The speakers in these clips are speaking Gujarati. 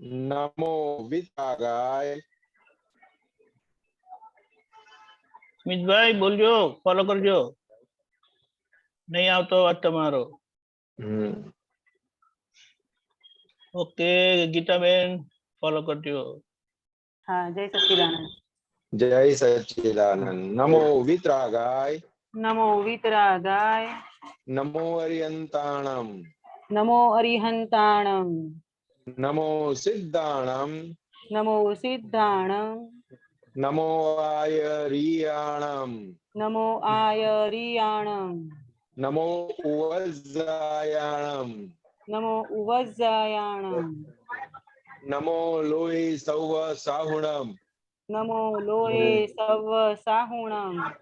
નમો વિતરાગાય. સ્મિતભાઈ બોલજો, ફોલો કરજો. નહીં આવતો વાત તમારો. ઓકે ગીતાબેન ફોલો કરજો. હા, જય સચ્ચિદાનંદ. જય સચ્ચિદાનંદ. નમો વિતરાગાય. નમો વિતરાગાય. નમો અરિયંતાણમ. નમો અરિહંતાણમ. નમો સિદ્ધાણમ. નમો સિદ્ધાણમ. નમો આયરિયાણમ. નમો આયરિયાણમ. નમો ઉવજ્જાયાણમ. નમો ઉવજ્જાયાણમ. નમો લોહી સૌવ સાહુણમ. નમો લોહે સવ સાહુણમ.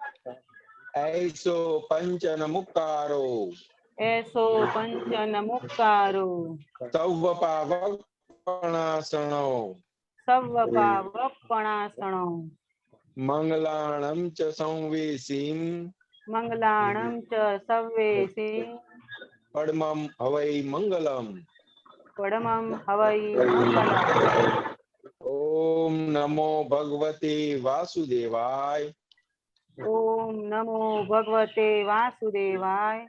ऐसो पंचन मुक्कारो. એસો પંચન મુક્કારો. સૌવ પાવપણાસણો. સવ પાવપણાસણો. મંગલાણમ ચ સંવેસીમ. મંગલાણમ ચ સવ્વેસી. પડમમ હવૈ મંગલમ. પડમમ હવૈ મંગલમ. ઓમ નમો ભગવતે વાસુદેવાય. ઓમ નમો ભગવતે વાસુદેવાય.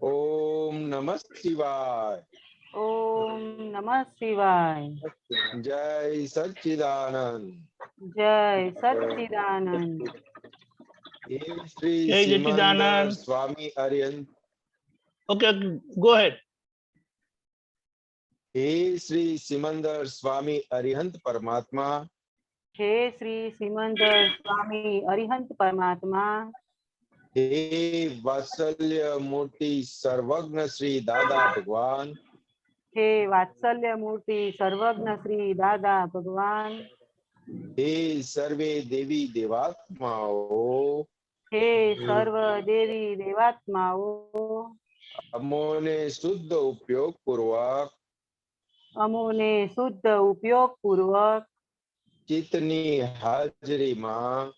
ઓમ નમઃ શિવાય. ઓમ નમઃ શિવાય. જય સચ્ચિદાનંદ. જય સચ્ચિદાનંદ. હે શ્રી જય સિમંદર સચ્ચિદાનંદ. સ્વામી અરિહંત. ઓકે ગો હેડ. હે શ્રી સિમંદર સ્વામી અરિહંત પરમાત્મા. હે શ્રી સિમંદર સ્વામી અરિહંત પરમાત્મા. હે વાત્સલ્ય મૂર્તિ સર્વજ્ઞ શ્રી દાદા ભગવાન. હે વાત્સલ્ય મૂર્તિ સર્વજ્ઞ શ્રી દાદા ભગવાન. હે સર્વે દેવી દેવાત્માઓ. હે સર્વ દેવી દેવાત્માઓ. અમોને શુદ્ધ ઉપયોગ પૂર્વક અમોને શુદ્ધ ઉપયોગ પૂર્વક ચિત્તની હાજરીમાં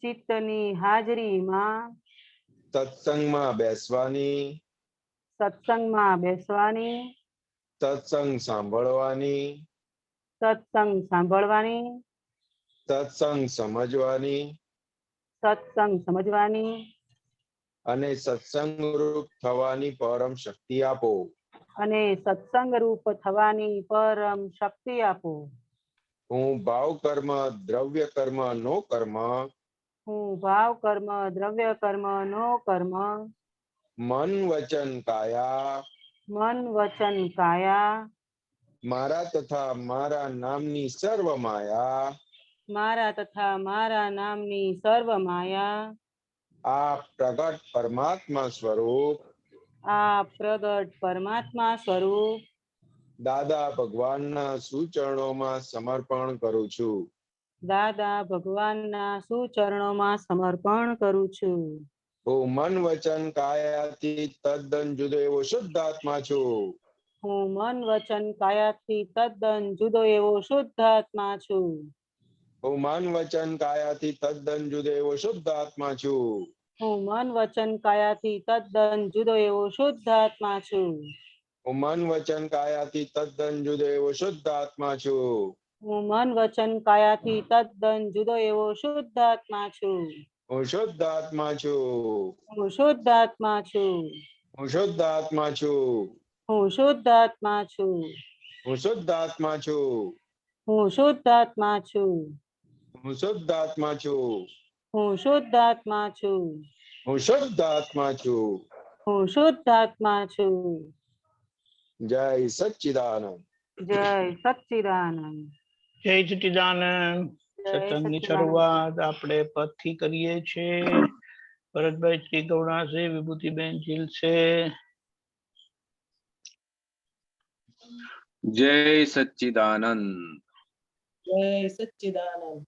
ચિત્તની હાજરીમાં સત્સંગમાં બેસવાની, સત્સંગમાં બેસવાની, સત્સંગ સાંભળવાની, સત્સંગ સાંભળવાની, સત્સંગ સમજવાની સત્સંગ સમજવાની અને સત્સંગ રૂપ થવાની પરમ શક્તિ આપો. અને સત્સંગ રૂપ થવાની પરમ શક્તિ આપો. હું ભાવ કર્મ દ્રવ્ય કર્મ નો કર્મ હું ભાવ કર્મ દ્રવ્ય કર્મ નો કર્મ મન વચન કાયા મન વચન કાયા મારા તથા મારા નામની સર્વ માયા મારા તથા મારા નામની સર્વ માયા આ પ્રગટ પરમાત્મા સ્વરૂપ આ પ્રગટ પરમાત્મા સ્વરૂપ દાદા ભગવાનના સુચરણોમાં સમર્પણ કરું છું. દાદા ભગવાનના સુચરણોમાં સમર્પણ કરું છું. હું મન વચન કાયાથી તદ્દન જુદો એવો શુદ્ધ આત્મા છું. હું મન વચન કાયાથી તદ્દન જુદો એવો શુદ્ધ આત્મા છું. હું મન વચન કાયાથી તદ્દન જુદો એવો શુદ્ધ આત્મા છું. હું મન વચન કાયાથી તદ્દન જુદો એવો શુદ્ધ આત્મા છું. હું મન વચન કાયાથી તદ્દન જુદો એવો શુદ્ધ આત્મા છું. હું મન વચન કાયાથી તદ્દન જુદો એવો શુદ્ધ આત્મા છું. હું શુદ્ધ આત્મા છું. હું શુદ્ધ આત્મા છું. હું શુદ્ધ આત્મા છું. હું શુદ્ધ આત્મા છું. હું શુદ્ધ આત્મા છું. હું શુદ્ધ આત્મા છું. હું શુદ્ધ આત્મા છું. હું શુદ્ધ આત્મા છું. હું શુદ્ધ આત્મા છું. હું શુદ્ધ આત્મા છું. જય સચ્ચિદાનંદ. જય સચ્ચિદાનંદ. જય સચ્ચિદાનંદ. જય સત્સંગની સચ્ચિદાનંદ. શરૂઆત આપણે પદથી કરીએ છીએ. ભરતભાઈ શ્રી ગૌડા છે, વિભૂતિબેન જીલ છે. જય સચ્ચિદાનંદ. જય સચ્ચિદાનંદ.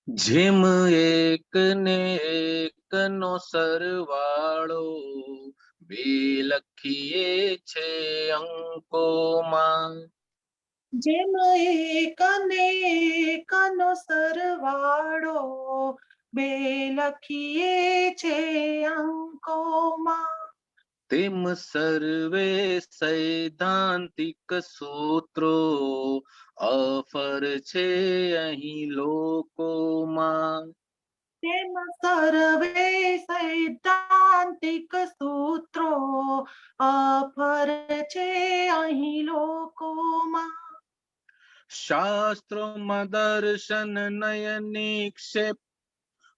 જેમ એક ને એક નો સરવાળો બે લખીએ છે અંકોમાં. જેમ એક અને એકનો સરવાળો બે લખીએ છે અંકોમાં. તેમ સર્વે સૈદ્ધાંતિક સૂત્રો અફર છે અહીં લોકોમાં. તેમ સર્વે સૈદ્ધાંતિક સૂત્રો અફર છે અહીં લોકોમાં. શાસ્ત્રોમાં દર્શન નય નિક્ષેપ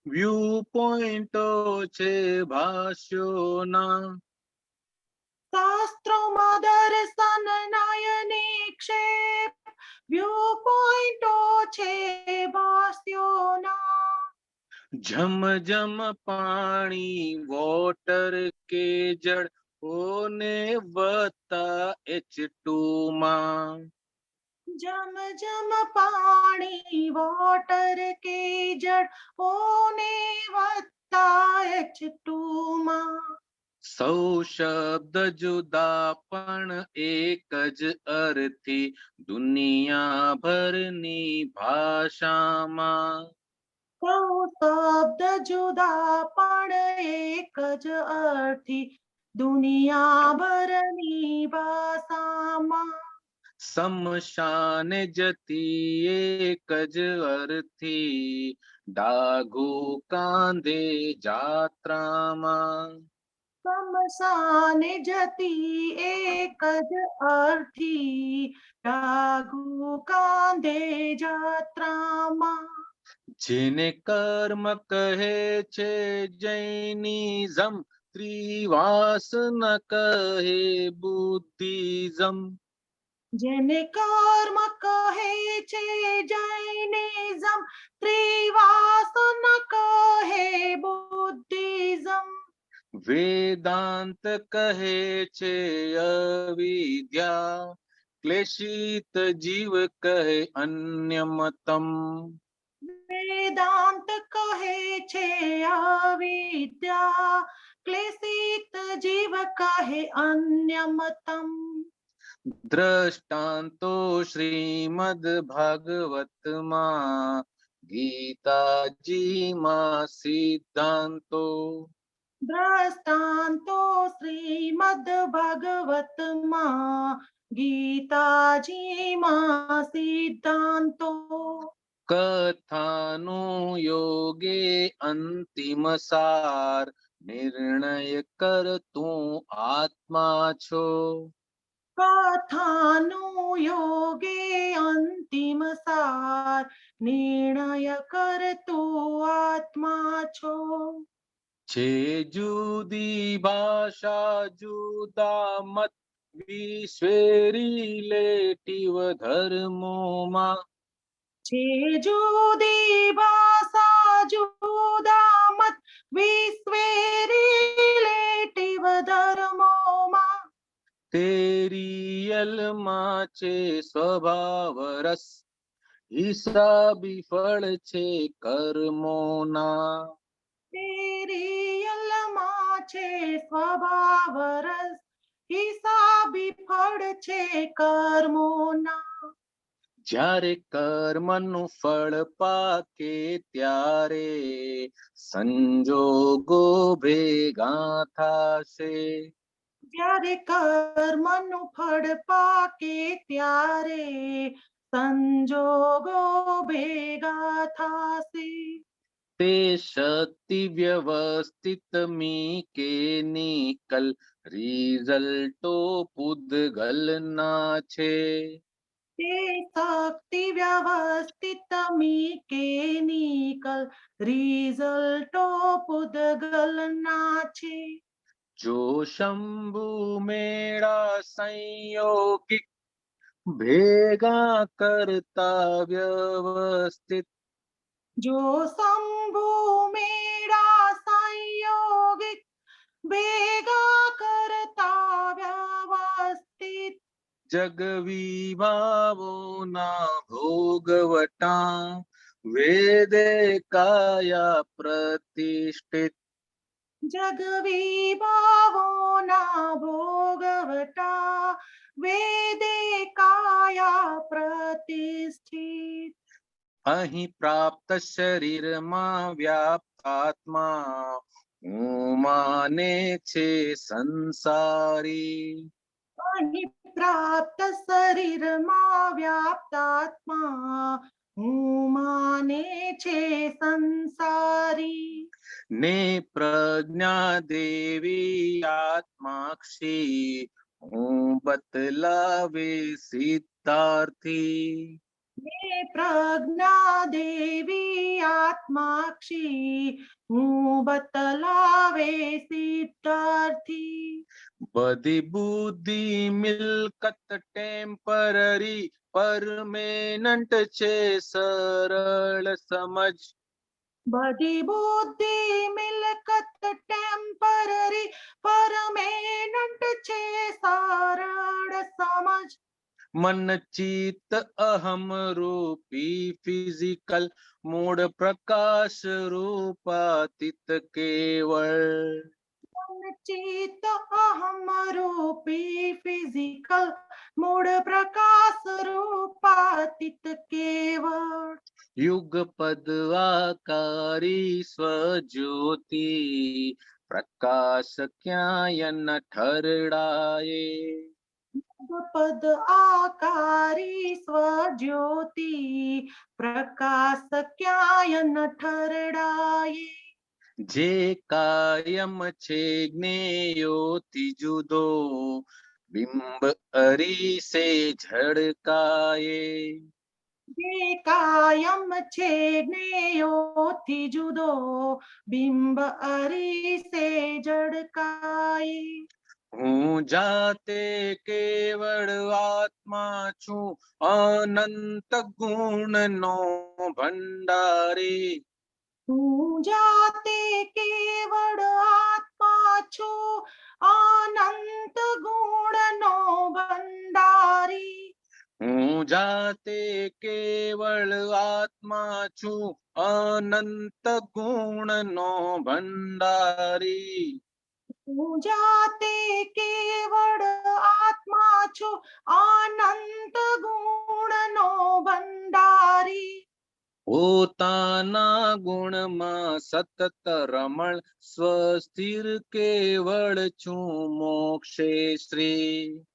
વ્યૂ પોઈન્ટો છે ભાષ્યોના. શાસ્ત્રોમાં દર્શન નય નિક્ષેપ વ્યૂ પોઈન્ટો છે ભાષ્યોના. જમ જમ પાણી વોટર કે જળ ઓને વત્તા H2 માં. જમ જમ પાણી વોટર કે જળ ઓને વત્તા H2 માં. સૌ શબ્દ જુદા પણ એક જ અર્થી દુનિયાભરની ભાષામાં. સૌ શબ્દ જુદા પણ એક જ અર્થી દુનિયાભરની ભાષામાં. સમશાને જતી એક જ અર્થી ડાઘુ કાંધે જાત્રામાં. સમસાને જતી એક જ અર્થી ડાઘુ કાંધે જાત્રામાં. જેને કર્મ કહે છે જૈનિઝમ ત્રિવાસ ન કહે બુદ્ધિઝમ. જેને કર્મ કહે છે જૈનિઝમ ત્રિવાસ ન કહે બુદ્ધિઝમ. વેદાંત કહે છે અવિદ્યા ક્લેશિત જીવ કહે અન્યમતમ. વેદાંત કહે છે અવિદ્યા ક્લેશિત જીવ કહે અન્યમતમ. દ્રષ્ટાંતો શ્રીમદ ભાગવતમાં ગીતાજીમાં સિદ્ધાંતો. દ્રષ્ટાંતો શ્રીમદ ભાગવતમાં ગીતાજીમાં સિદ્ધાંતો. કથાનું યોગે અંતિમ સાર નિર્ણય કર તું આત્મા છો. કથાનું યોગે અંતિમ સાર નિર્ણય કર તું આત્મા છો. છે જુદી ભાષા જુદા મત વિશ્વે રિલેટિવ ધર્મોમાં. છે જુદી ભાષા જુદા મત વિશ્વે રિલેટિવ ધર્મોમાં. તે રિયલમાં છે સ્વભાવ રસ હિસાબી ફળ છે કર્મોના. તે રિયલમાં છે સ્વભાવ રસ હિસાબી ફળ છે કર્મોના. જ્યારે કર્મનું ફળ પાકે ત્યારે સંજોગો ભેગા થાશે. જ્યારે કર્મનું ફળ પાકે ત્યારે સંજોગો ભેગા થાશે. તે શક્તિ વ્યવસ્થિત મિકેનિકલ રિઝલ્ટો પૂદગલના છે. તે શક્તિ વ્યવસ્થિત મિકેનિકલ રિઝલ્ટો પૂદગલના છે. જો શંભુ મેળા સંયોગિક ભેગા કરતા વ્યવસ્થિત. જો શંભુ મેળા સંયોગિક ભેગા કરતા વ્યવસ્થિત. જગ વિભાવોના ભોગવટા વેદે કાયા પ્રતિષ્ઠિત. જગ વિભાવોના ભોગવટા વેદે કાયા પ્રતિષ્ઠિત. અહીં પ્રાપ્ત શરીરમાં વ્યાપ્ત આત્મા હું માં માને છે સંસારી. અહીં પ્રાપ્ત શરીરમાં વ્યાપ્ત આત્મા હું માને છે સંસારી. ને પ્રજ્ઞા દેવી આત્માક્ષી હું બતલાવે સિદ્ધાર્થી. ને પ્રજ્ઞા દેવી આત્માક્ષી હું બતલાવે સિદ્ધાર્થી. બધી બુદ્ધિ મિલકત ટેમ્પરરી પરમેનન્ટ છે સરળ સમજ. બધી બુદ્ધિ મિલકત ટેમ્પરરી પરમેનન્ટ છે સરળ સમજ. મન ચિત્ત અહમ રૂપી ફિઝિકલ મૂળ પ્રકાશ રૂપાતીત કેવળ. ચિત્ત અહમ રૂપી ફિઝિકલ મૂળ પ્રકાશ રૂપાતીત કેવળ. યુગપદ આકારી સ્વજ્યોતિ પ્રકાશ ક્યાંય ન ઠરડાયે. પદ આકારી સ્વજ્યોતિ પ્રકાશ ક્યાંય ન ઠરડાયે. જે કાયમ છે જ્ઞેયોથી જુદો બિંબ અરીસે ઝળકાયે. જે કાયમ છે જ્ઞેયોથી જુદો બિંબ અરીસે ઝળકાય. હું જાતે કેવળ આત્મા છું અનંત ગુણનો ભંડારી. હું જાતે કેવળ આત્મા છું અનંત ગુણનો ભંડારી. હું જાતે કેવળ આત્મા છું અનંત ગુણનો ભંડારી. હું જાતે કેવળ આત્મા છું અનંત ગુણનો ભંડારી. પોતાના ગુણમાં સતત રમણ સ્વસ્થિર કેવળ છું મોક્ષે શ્રી.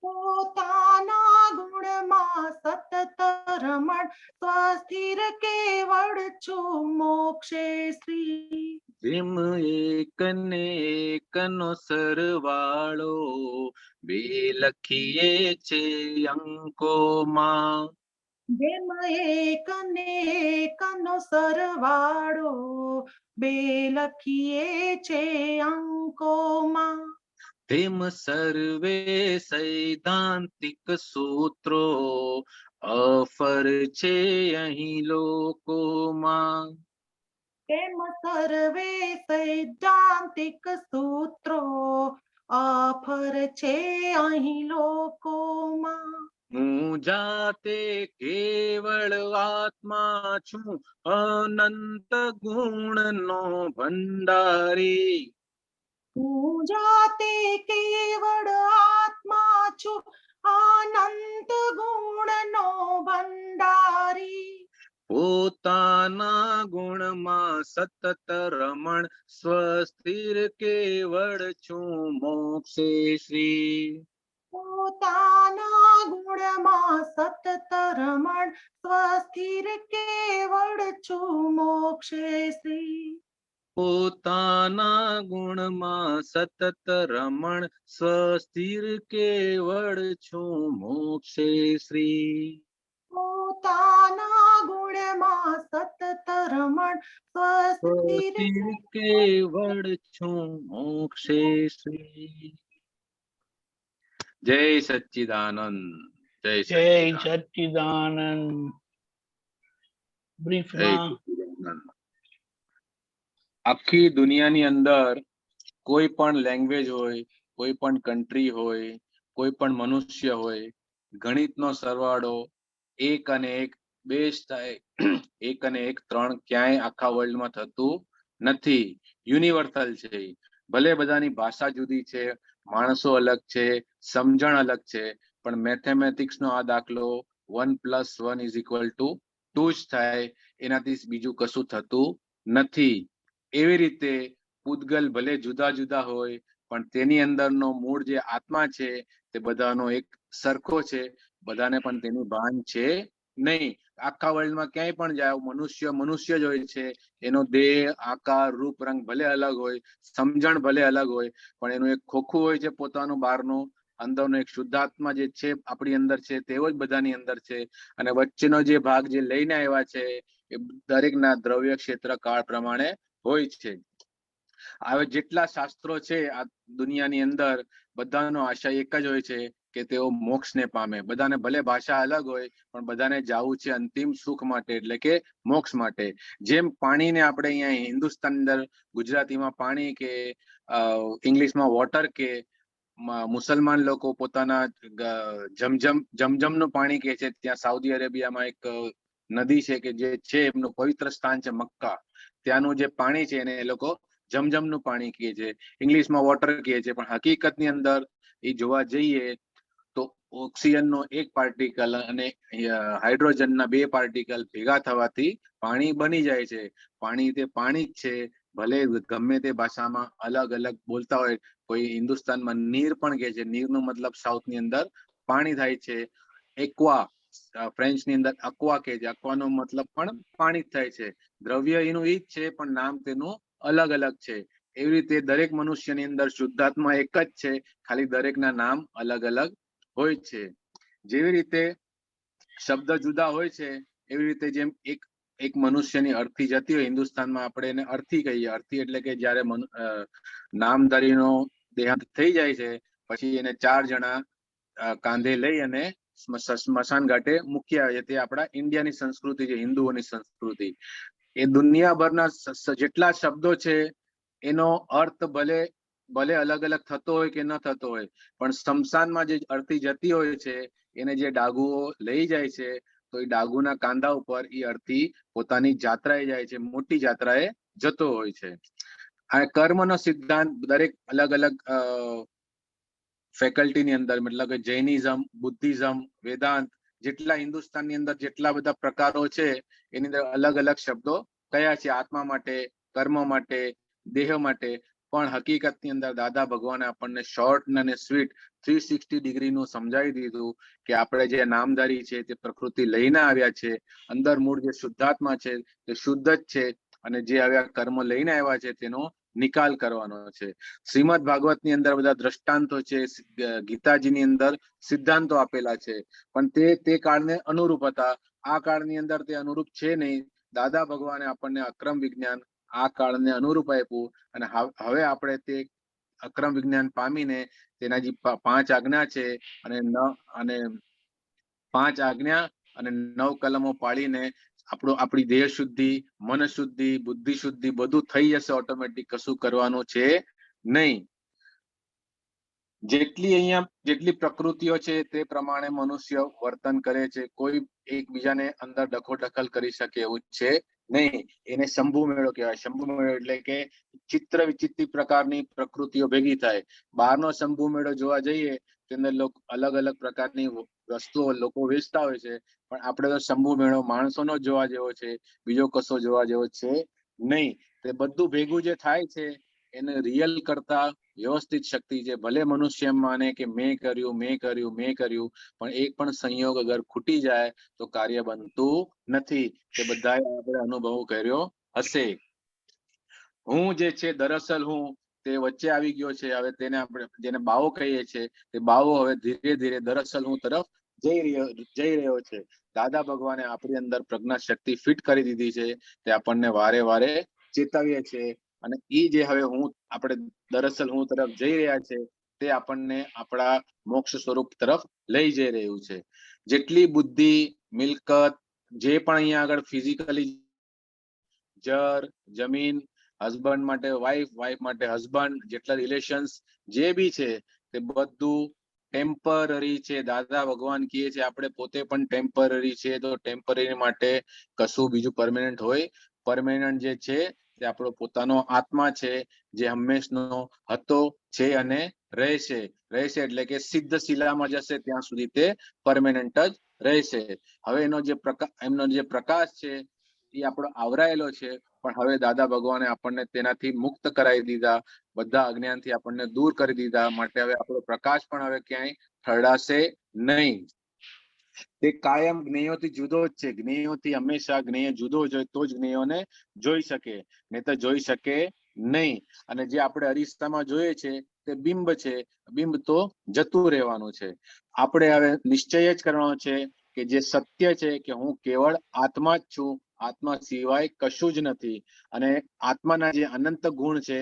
પોતાના ગુણમાં સતત રમણ સ્વસ્થિર કેવળ છું મોક્ષે શ્રી. જેમ એકને એકનો સરવાળો બે લખીએ છે અંકોમાં. જેમ એક ને એકનો સરવાળો બે લખીએ છે અંકોમાં. તેમ સર્વે સૈદ્ધાંતિક સૂત્રો અફર છે અહીં લોકોમાં. તેમ સર્વે સૈદ્ધાંતિક સૂત્રો અફર છે અહીં લોકોમાં. હું જાતે કેવળ આત્મા છું અનંત ગુણનો ભંડારી. હું જાતે કેવળ આત્મા છું અનંત ગુણનો ભંડારી. પોતાના ગુણમાં સતત રમણ સ્વસ્થિર કેવળ છું મોક્ષે શ્રી. પોતાના ગુણમાં સતત રમણ સ્વસ્થિર કેવળ છું મોક્ષે શ્રી. પોતાના ગુણમાં સતત રમણ સ્વસ્થિર કેવળ છું મોક્ષે શ્રી. પોતાના ગુણમાં સતત રમણ સ્વસ્થિર સ્વસ્થિર કેવળ છું મોક્ષે શ્રી. જય સચ્ચિદાનંદ. જય જય સચ્ચિદાનંદ. સચ્ચિદાનંદ. જય બ્રીફમાં સચ્ચિદાનંદ. આખી દુનિયાની અંદર કોઈ પણ લેંગ્વેજ હોય, કોઈ પણ કન્ટ્રી હોય, કોઈ પણ મનુષ્ય હોય, ગણિતનો સરવાળો 1 અને 1 2 થાય, 1 અને 1 3 ક્યાંય આખા વર્લ્ડમાં થતું નથી. યુનિવર્સલ છે. ભલે બધાની ભાષા જુદી છે, માણસો અલગ છે, સમજણ અલગ છે, પણ મેથેમેટિક્સનો આ દાખલો 1 + 1 = 2 જ થાય. એનાથી બીજું કશું થતું નથી. એવી રીતે પૂતગલ ભલે જુદા જુદા હોય પણ તેની અંદરનો મૂળ જે આત્મા છે તે બધાનો એક સરખો છે, બધાને પણ તેનું ભાન છે નહીં. આખા વર્લ્ડમાં ક્યાંય પણ જાઓ મનુષ્ય જ હોય છે, એનો દેહ, આકાર, રૂપ, રંગ ભલે અલગ હોય, સમજણ ભલે અલગ હોય, પણ એનું એક ખોખું હોય છે પોતાનું બહારનું, અંદરનો એક શુદ્ધાત્મા જે છે આપણી અંદર છે તેવો જ બધાની અંદર છે. અને વચ્ચેનો જે ભાગ જે લઈને આવ્યા છે એ દરેકના દ્રવ્ય ક્ષેત્ર કાળ પ્રમાણે હોય છે. હવે જેટલા શાસ્ત્રો છે આ દુનિયાની અંદર, બધાનો આશય એક જ હોય છે કે તેઓ મોક્ષને પામે. બધાને ભલે ભાષા અલગ હોય પણ બધાને જાવું છે અંતિમ સુખ માટે, એટલે કે મોક્ષ માટે. જેમ પાણીને આપણે અહીંયા હિન્દુસ્તાન અંદર ગુજરાતીમાં પાણી કે ઇંગ્લિશમાં વોટર કે મુસલમાન લોકો પોતાના જમજમનું પાણી કહે છે. ત્યાં સાઉદી અરેબિયામાં એક નદી છે કે જે છે એમનું પવિત્ર સ્થાન છે મક્કા, ત્યાંનું જે પાણી છે એને એ લોકો જમજમનું પાણી કહે છે, ઇંગ્લિશમાં વોટર કહે છે. પણ હકીકતની અંદર એ જોવા જઈએ તો ઓક્સિજનનો એક પાર્ટિકલ અને હાઇડ્રોજનના 2 પાર્ટિકલ ભેગા થવાથી પાણી બની જાય છે. પાણી તે પાણી જ છે, ભલે ગમે તે ભાષામાં અલગ અલગ બોલતા હોય. કોઈ હિન્દુસ્તાનમાં નીર પણ કહે છે, નીરનો મતલબ સાઉથની અંદર પાણી થાય છે. એક્વા ફ્રેન્ચની અંદર અક્વા કહે છે, અક્વાનો મતલબ પણ પાણી જ થાય છે. દ્રવ્ય એનું ઈ જ છે પણ નામ તેનું અલગ અલગ છે. એવી રીતે દરેક મનુષ્યની અંદર શુદ્ધાત્મા એક જ છે, ખાલી દરેકના નામ અલગ અલગ હોય છે. જેવી રીતે શબ્દ જુદા હોય છે એવી રીતે જેમ એક મનુષ્યની અર્થી જતી હોય, હિન્દુસ્તાનમાં આપણે એને અર્થી કહીએ. અર્થી એટલે કે જ્યારે નામધારીનો દેહાંત થઈ જાય છે પછી એને 4 જણા કાંધે લઈ અને સ્મશાન ઘાટે મૂકી આવે છે. તે આપણા ઇન્ડિયાની સંસ્કૃતિ છે, હિન્દુઓની સંસ્કૃતિ. એ દુનિયાભરના જેટલા શબ્દો છે એનો અર્થ ભલે અલગ અલગ થતો હોય કે ન થતો હોય, પણ સ્મશાનમાં જે અર્થી જતી હોય છે એને જે ડાગુઓ લઈ જાય છે તો એ ડાગુના કાંધા ઉપર એ અર્થી પોતાની જાત્રાએ જાય છે, મોટી જાત્રાએ જતો હોય છે. આ કર્મનો સિદ્ધાંત દરેક અલગ અલગ ફેકલ્ટીની અંદર, મતલબ કે જૈનિઝમ, બુદ્ધિઝમ, વેદાંત, જેટલા હિન્દુસ્તાનની અંદર જેટલા બધા પ્રકારો છે એની અંદર અલગ અલગ શબ્દો કયા છે આત્મા માટે, કર્મ માટે, દેહ માટે. પણ હકીકતની અંદર દાદા ભગવાને આપણને શોર્ટ અને સ્વીટ 360 ડિગ્રીનું સમજાવી દીધું કે આપણે જે નામધારી છે તે પ્રકૃતિ લઈને આવ્યા છે, અંદર મૂળ જે શુદ્ધાત્મા છે તે શુદ્ધ જ છે, અને જે આવ્યા કર્મ લઈને આવ્યા છે તેનો નિકાલ કરવાનો છે. શ્રીમદ ભાગવતની અંદર બધા દ્રષ્ટાંતો છે, ગીતાજીની અંદર સિદ્ધાંતો આપેલા છે, પણ તે કાળને અનુરૂપ હતા. આ કાળની અંદર તે અનુરૂપ છે નહીં. દાદા ભગવાને આપણને અક્રમ વિજ્ઞાન આ કાળને અનુરૂપ આપ્યું, અને હવે આપણે તે અક્રમ વિજ્ઞાન પામીને તેના જે 5 આજ્ઞા છે અને 5 આજ્ઞા અને 9 કલમો પાડીને આપણી દેહ શુદ્ધિ, મન શુદ્ધિ, બુદ્ધિ શુદ્ધિ બધું થઈ જશે ઓટોમેટિક. કશું કરવાનું છે નહીં. જેટલી પ્રકૃતિઓ છે તે પ્રમાણે મનુષ્ય વર્તન કરે છે. કોઈ એકબીજાને અંદર દખલ કરી શકે એવું છે નહીં. એને શંભુ મેળો કહેવાય. શંભુ મેળો એટલે કે ચિત્ર વિચિત્ર પ્રકારની પ્રકૃતિઓ ભેગી થાય. બહારનો શંભુ મેળો જોવા જઈએ તેની અંદર અલગ અલગ પ્રકારની વસ્તુઓ લોકો વેચતા હોય છે, પણ આપણે તો શંભુ મેળો માણસોનો જોવા જેવો છે, બીજો કશો જોવા જેવો છે નહીં. તે બધું ભેગું જે થાય છે એને રિયલ કરતા વ્યવસ્થિત શક્તિ છે. ભલે મનુષ્ય માને કે મેં કર્યું, પણ એક પણ સંયોગ અગર ખૂટી જાય તો કાર્ય બનતું નથી. તે બધાએ આપણે અનુભવ કર્યો હશે. હું જે છે દરઅસલ હું તે વચ્ચે આવી ગયો છે. હવે તેને આપણે જેને બાવો કહીએ છીએ, તે બાવો હવે ધીરે ધીરે દરઅસલ હું તરફ જઈ રહ્યો છે. દાદા ભગવાને આપણી અંદર પ્રજ્ઞા શક્તિ ફિટ કરી દીધી છે. તે આપણને વારે વારે ચેતવીએ છે, અને એ જે હવે આપણે દરઅસલ હું તરફ જઈ રહ્યા છે તે આપણને આપણા મોક્ષ સ્વરૂપ તરફ લઈ જઈ રહ્યું છે. જેટલી બુદ્ધિ, મિલકત, જે પણ અહીંયા આગળ ફિઝિકલી જર, જમીન, હસબન્ડ માટે વાઈફ, વાઈફ માટે હસબન્ડ, જેટલા રિલેશન્સ જે બી છે તે બધું ટેમ્પરરી છે. દાદા ભગવાન કહે છે આપણે પોતે પણ ટેમ્પરરી છે, તો ટેમ્પરરી માટે કશું બીજું પરમેનન્ટ હોય? પરમેનન્ટ જે છે તે આપણો પોતાનો આત્મા છે, જે હંમેશનો હતો, છે અને રહેશે. એટલે કે સિદ્ધ શિલામાં જશે ત્યાં સુધી તે પરમેનન્ટ જ રહેશે. હવે એમનો જે પ્રકાશ છે એ આપણો આવરાયેલો છે, પણ હવે દાદા ભગવાને આપણને તેનાથી મુક્ત કરાવી દીધા, બધા અજ્ઞાનથી આપણને દૂર કરી દીધા, માટે હવે આપણો પ્રકાશ પણ હવે ક્યાંય ઠરડાશે નહીં. તે કાયમ જ્ઞેયોથી જુદો જ છે. જ્ઞેયોથી હંમેશા જ્ઞેય જુદો જ હોય તો જ જ્ઞેયોને જોઈ શકે, નહીં તો જોઈ શકે નહીં. અને જે આપણે અરીસામાં જોઈએ છે તે બિંબ છે, બિંબ તો જતું રહેવાનું છે. આપણે હવે નિશ્ચય જ કરવાનો છે કે જે સત્ય છે કે હું કેવળ આત્મા જ છું, આત્મા સિવાય કશું જ નથી. અને આત્માના જે અનંત ગુણ છે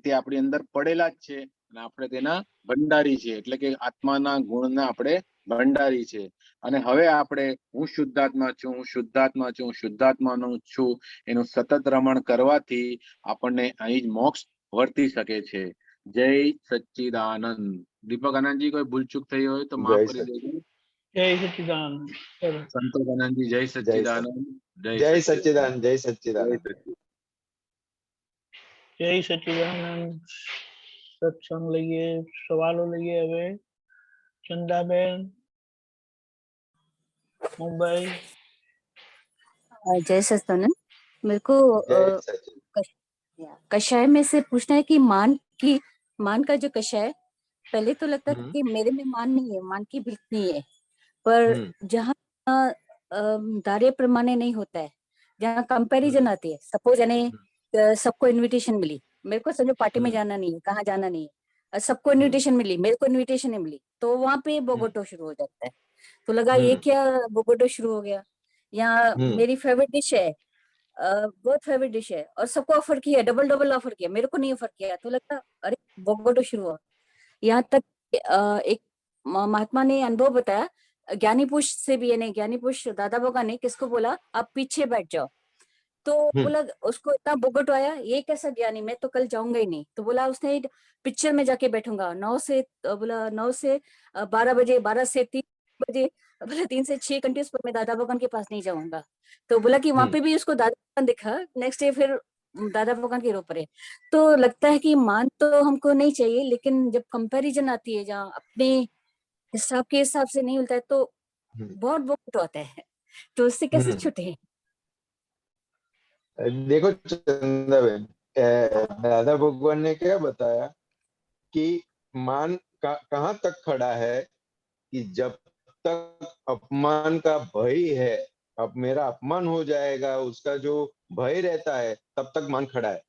તે આપણી અંદર પડેલા જ છે અને આપણે તેના ભંડારી છે. એટલે કે આત્માના ગુણના આપણે ભંડારી છે. અને હવે આપણે હું શુદ્ધાત્મા છું, હું શુદ્ધાત્મા છું, હું શુદ્ધાત્માનો છું એનું સતત રમણ કરવાથી આપણને અહીં જ મોક્ષ વર્તી શકે છે. જય સચ્ચિદાનંદ. દીપક આનંદજી, કોઈ ભૂલચૂક થઈ હોય તો માફ કરી દેજો. જય સચ્ચિદાનંદ. ચલો. સંતોષ આનંદજી, જય સચ્ચિદાનંદ. જય સચ્ચિદાનંદ, જય સચ્ચિદાનંદ. જય સચ્ચિદાનંદ. સત્સંગ લઈએ, સવાલો લઈએ હવે. ચંદાબેન, मुंबई। जय सच्चिदानंद। मेरे को जय सच्चिदानंद। कषाय में से पूछना है कि मान का जो कषाय, पहले तो लगता था कि मेरे में मान नहीं है, मान की भिल्क नहीं है, पर जहाँ दार्य प्रमाणे नहीं होता है, जहाँ कंपैरिजन आती है, सपोज यानी सबको इनविटेशन मिली, मेरे को समझो पार्टी में जाना नहीं है, कहाँ जाना नहीं है, सबको इनविटेशन मिली, मेरे को इनविटेशन नहीं मिली, तो वहां पे बोगोटो शुरू हो जाता है। तो लगा ये क्या बोगोटो शुरू हो गया। यहाँ मेरी फेवरेट डिश है, बहुत फेवरेट डिश है, और सबको ऑफर किया, डबल डबल ऑफर किया, मेरे को नहीं ऑफर किया, तो लगता अरे बोगोटो शुरू हुआ। यहाँ तक एक महात्मा ने अनुभव बताया, ज्ञानी पुरुष से भी, यानी ज्ञानी पुरुष दादा भगवान ने किसको बोला आप पीछे बैठ जाओ, तो बोला उसको इतना बोगोटो आया, ये कैसा ज्ञानी, मैं तो कल जाऊंगा ही नहीं, तो बोला उसने पिक्चर में जाके बैठूंगा 9 से 12 बजे, 12 से 3 बजे, बोला 3 से 6 घंटे पर मैं दादा भगवान के पास नहीं जाऊंगा। तो बोला कि वहां पे भी उसको दादा भगवान दिखा, नेक्स्ट डे फिर दादा भगवान के रो पड़े। तो लगता है कि मान तो हमको नहीं चाहिए, लेकिन जब कंपैरिजन आती है जहाँ अपने हिसाब के हिसाब से नहीं मिलता है तो बहुत बहुत होता है, तो उससे कैसे छूटे। देखो चंदाबेन, दादा भगवान ने क्या बताया कि मान कहाँ तक खड़ा है कि जब तक अपमान का भय है, अब मेरा अपमान हो जाएगा, उसका जो भय रहता है, तब तक मान खड़ा है।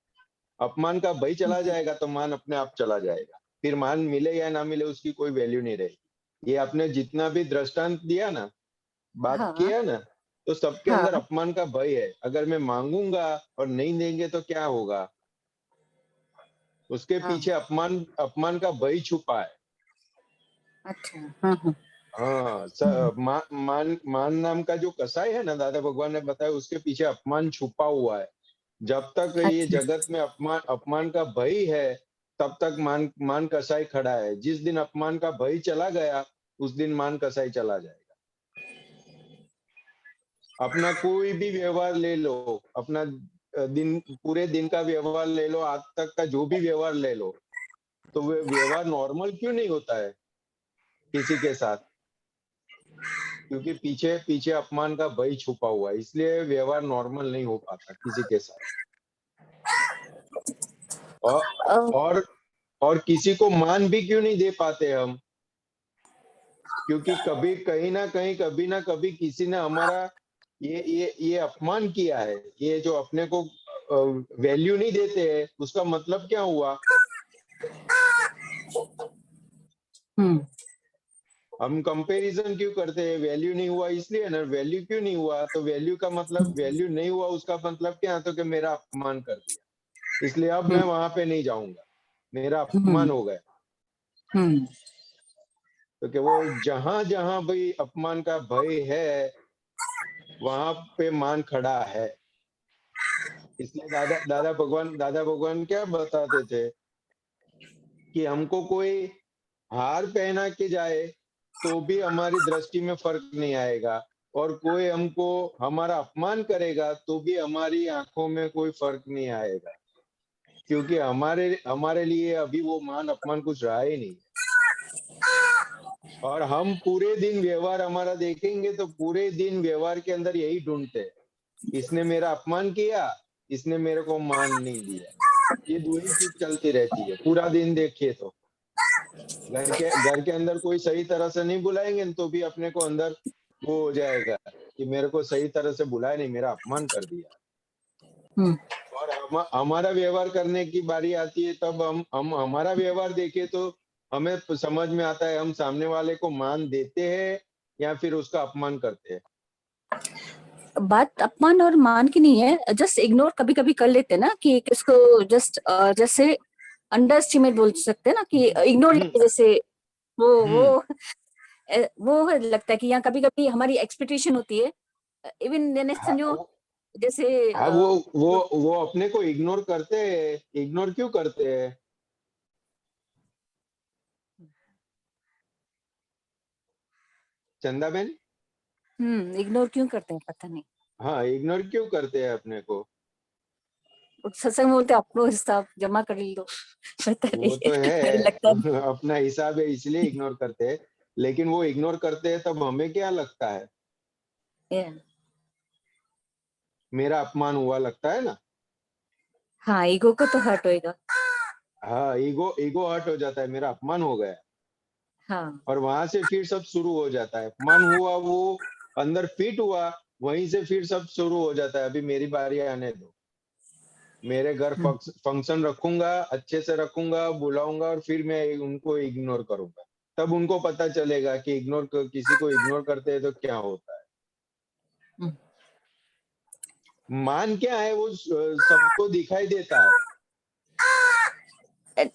अपमान का भय चला जाएगा तो मान अपने आप चला जाएगा, फिर मान मिले या ना मिले उसकी कोई वैल्यू नहीं रहेगी। ये आपने जितना भी दृष्टांत दिया ना, बात किया ना, तो सबके अंदर अपमान का भय है। अगर मैं मांगूंगा और नहीं देंगे तो क्या होगा, उसके पीछे अपमान का भय छुपा है। अच्छा। मान नाम का जो कसाई है ना, दादा भगवान ने बताया, उसके पीछे अपमान छुपा हुआ है। जब तक ये जगत में अपमान का भय है, तब तक मान कसाई खड़ा है। जिस दिन अपमान का भय चला गया, उस दिन मान कसाई चला जाएगा। अपना कोई भी व्यवहार ले लो, अपना पूरे दिन का व्यवहार ले लो, आज तक का जो भी व्यवहार ले लो, तो वो व्यवहार नॉर्मल क्यों नहीं होता है किसी के साथ? क्योंकि पीछे अपमान का भय छुपा हुआ है, इसलिए व्यवहार नॉर्मल नहीं हो पाता किसी के साथ। और किसी को मान भी क्यों नहीं दे पाते हम? क्योंकि कभी कहीं ना कहीं, कभी ना कभी किसी ने हमारा ये अपमान किया है। ये जो अपने को वैल्यू नहीं देते हैं, उसका मतलब क्या हुआ? हम कंपैरिजन क्यों करते हैं? वैल्यू नहीं हुआ इसलिए ना। वैल्यू क्यों नहीं हुआ? तो वैल्यू का मतलब, वैल्यू नहीं हुआ उसका मतलब क्या? तो कि मेरा अपमान कर दिया, इसलिए अब मैं वहां पे नहीं जाऊंगा, मेरा अपमान हो गया। तो कि वो जहां जहां भाई अपमान का भय है, वहां पे मान खड़ा है। इसलिए दादा भगवान क्या बताते थे कि हमको कोई हार पहना के जाए तो भी हमारी दृष्टि में फर्क नहीं आएगा, और कोई हमको हमारा अपमान करेगा तो भी हमारी आंखों में कोई फर्क नहीं आएगा, क्योंकि हमारे लिए अभी वो मान अपमान कुछ रहा ही नहीं। और हम पूरे दिन व्यवहार हमारा देखेंगे तो पूरे दिन व्यवहार के अंदर यही ढूंढते हैं, इसने मेरा अपमान किया इसने मेरे को मान नहीं दिया। ये दो ही चीज चलती रहती है पूरा दिन। देखिए तो घर के अंदर कोई सही तरह से नहीं बुलाएंगे तो भी अपने को अंदर वो हो जाएगा कि मेरे को सही तरह से बुलाया नहीं, मेरा अपमान कर दिया। हम्म, और हमारा व्यवहार करने की बारी आती है तब हम हमारा व्यवहार देखें तो हमें समझ में आता है हम सामने वाले को मान देते हैं या फिर उसका अपमान करते हैं। बात अपमान और मान की नहीं है, जस्ट इग्नोर कभी कभी कर लेते हैं ना कि किसको जस्ट जैसे अंडर एस्टिमेट बोल सकते हैं ना कि इग्नोर जैसे वो वो लगता है कि यहाँ कभी कभी हमारी एक्सपेक्टेशन होती है इवन समझो जैसे हाँ वो अपने को इग्नोर करते हैं। इग्नोर क्यों करते हैं? चंदा बहन, इग्नोर क्यों करते हैं पता नहीं। हाँ इग्नोर क्यों करते हैं अपने को? सत्संग में बोलते हैं अपनो हिसाब जमा कर लो पता वो नहीं तो है लगता नहीं। अपना हिसाब है इसलिए इग्नोर करते हैं। लेकिन वो इग्नोर करते हैं तब हमें क्या लगता है? Yeah. मेरा अपमान हुआ लगता है ना। हाँ ईगो को तो हर्ट होएगा। हाँ ईगो हर्ट हो जाता है, मेरा अपमान हो गया। हाँ और वहां से फिर सब शुरू हो जाता है। अपमान हुआ, वो अंदर फिट हुआ, वहीं से फिर सब शुरू हो जाता है। अभी मेरी बारी आने दो, मेरे घर फंक्शन रखूंगा, अच्छे से रखूंगा, बुलाऊंगा और फिर मैं उनको इग्नोर करूंगा। तब उनको पता चलेगा कि किसी को इग्नोर करते हैं तो क्या होता है। मान क्या है वो सबको दिखाई देता है।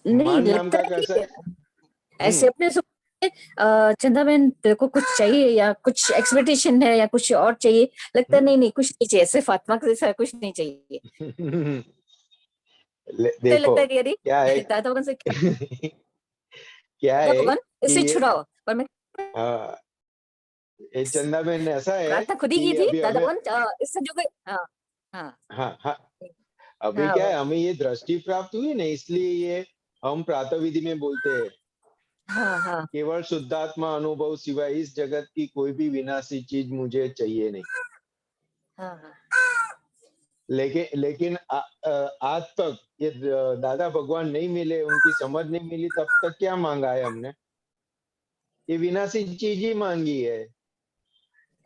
नहीं मान नाम लगता का है कैसा कि है? ऐसे अपने चंदा बहन तेरे को कुछ चाहिए या कुछ एक्सपेक्टेशन है या कुछ और चाहिए, लगता है नहीं नहीं कुछ नहीं चाहिए, सिर्फ आत्मा के जैसा कुछ नहीं चाहिए। तो देखो लगता है कि अरे क्या है दादा भगवान से क्या दादा है भगवान कि इससे ये छुड़ाओ, पर मैं ये चंदा बहन ऐसा है प्रार्थना खुद ही की कि थी अभी दादा हमें भगवान इससे जो गए। हाँ हाँ हाँ अभी हाँ क्या है, हमें ये दृष्टि प्राप्त हुई ना, इसलिए ये हम प्रातः विधि में बोलते हैं हाँ हाँ केवल शुद्धात्मा अनुभव सिवाय इस जगत की कोई भी विनाशी चीज मुझे चाहिए नहीं। हाँ हाँ लेकिन आज तक ये दादा भगवान नहीं मिले, उनकी समझ नहीं मिली, तब तक क्या मांगा है हमने? ये विनाशी चीज ही मांगी है।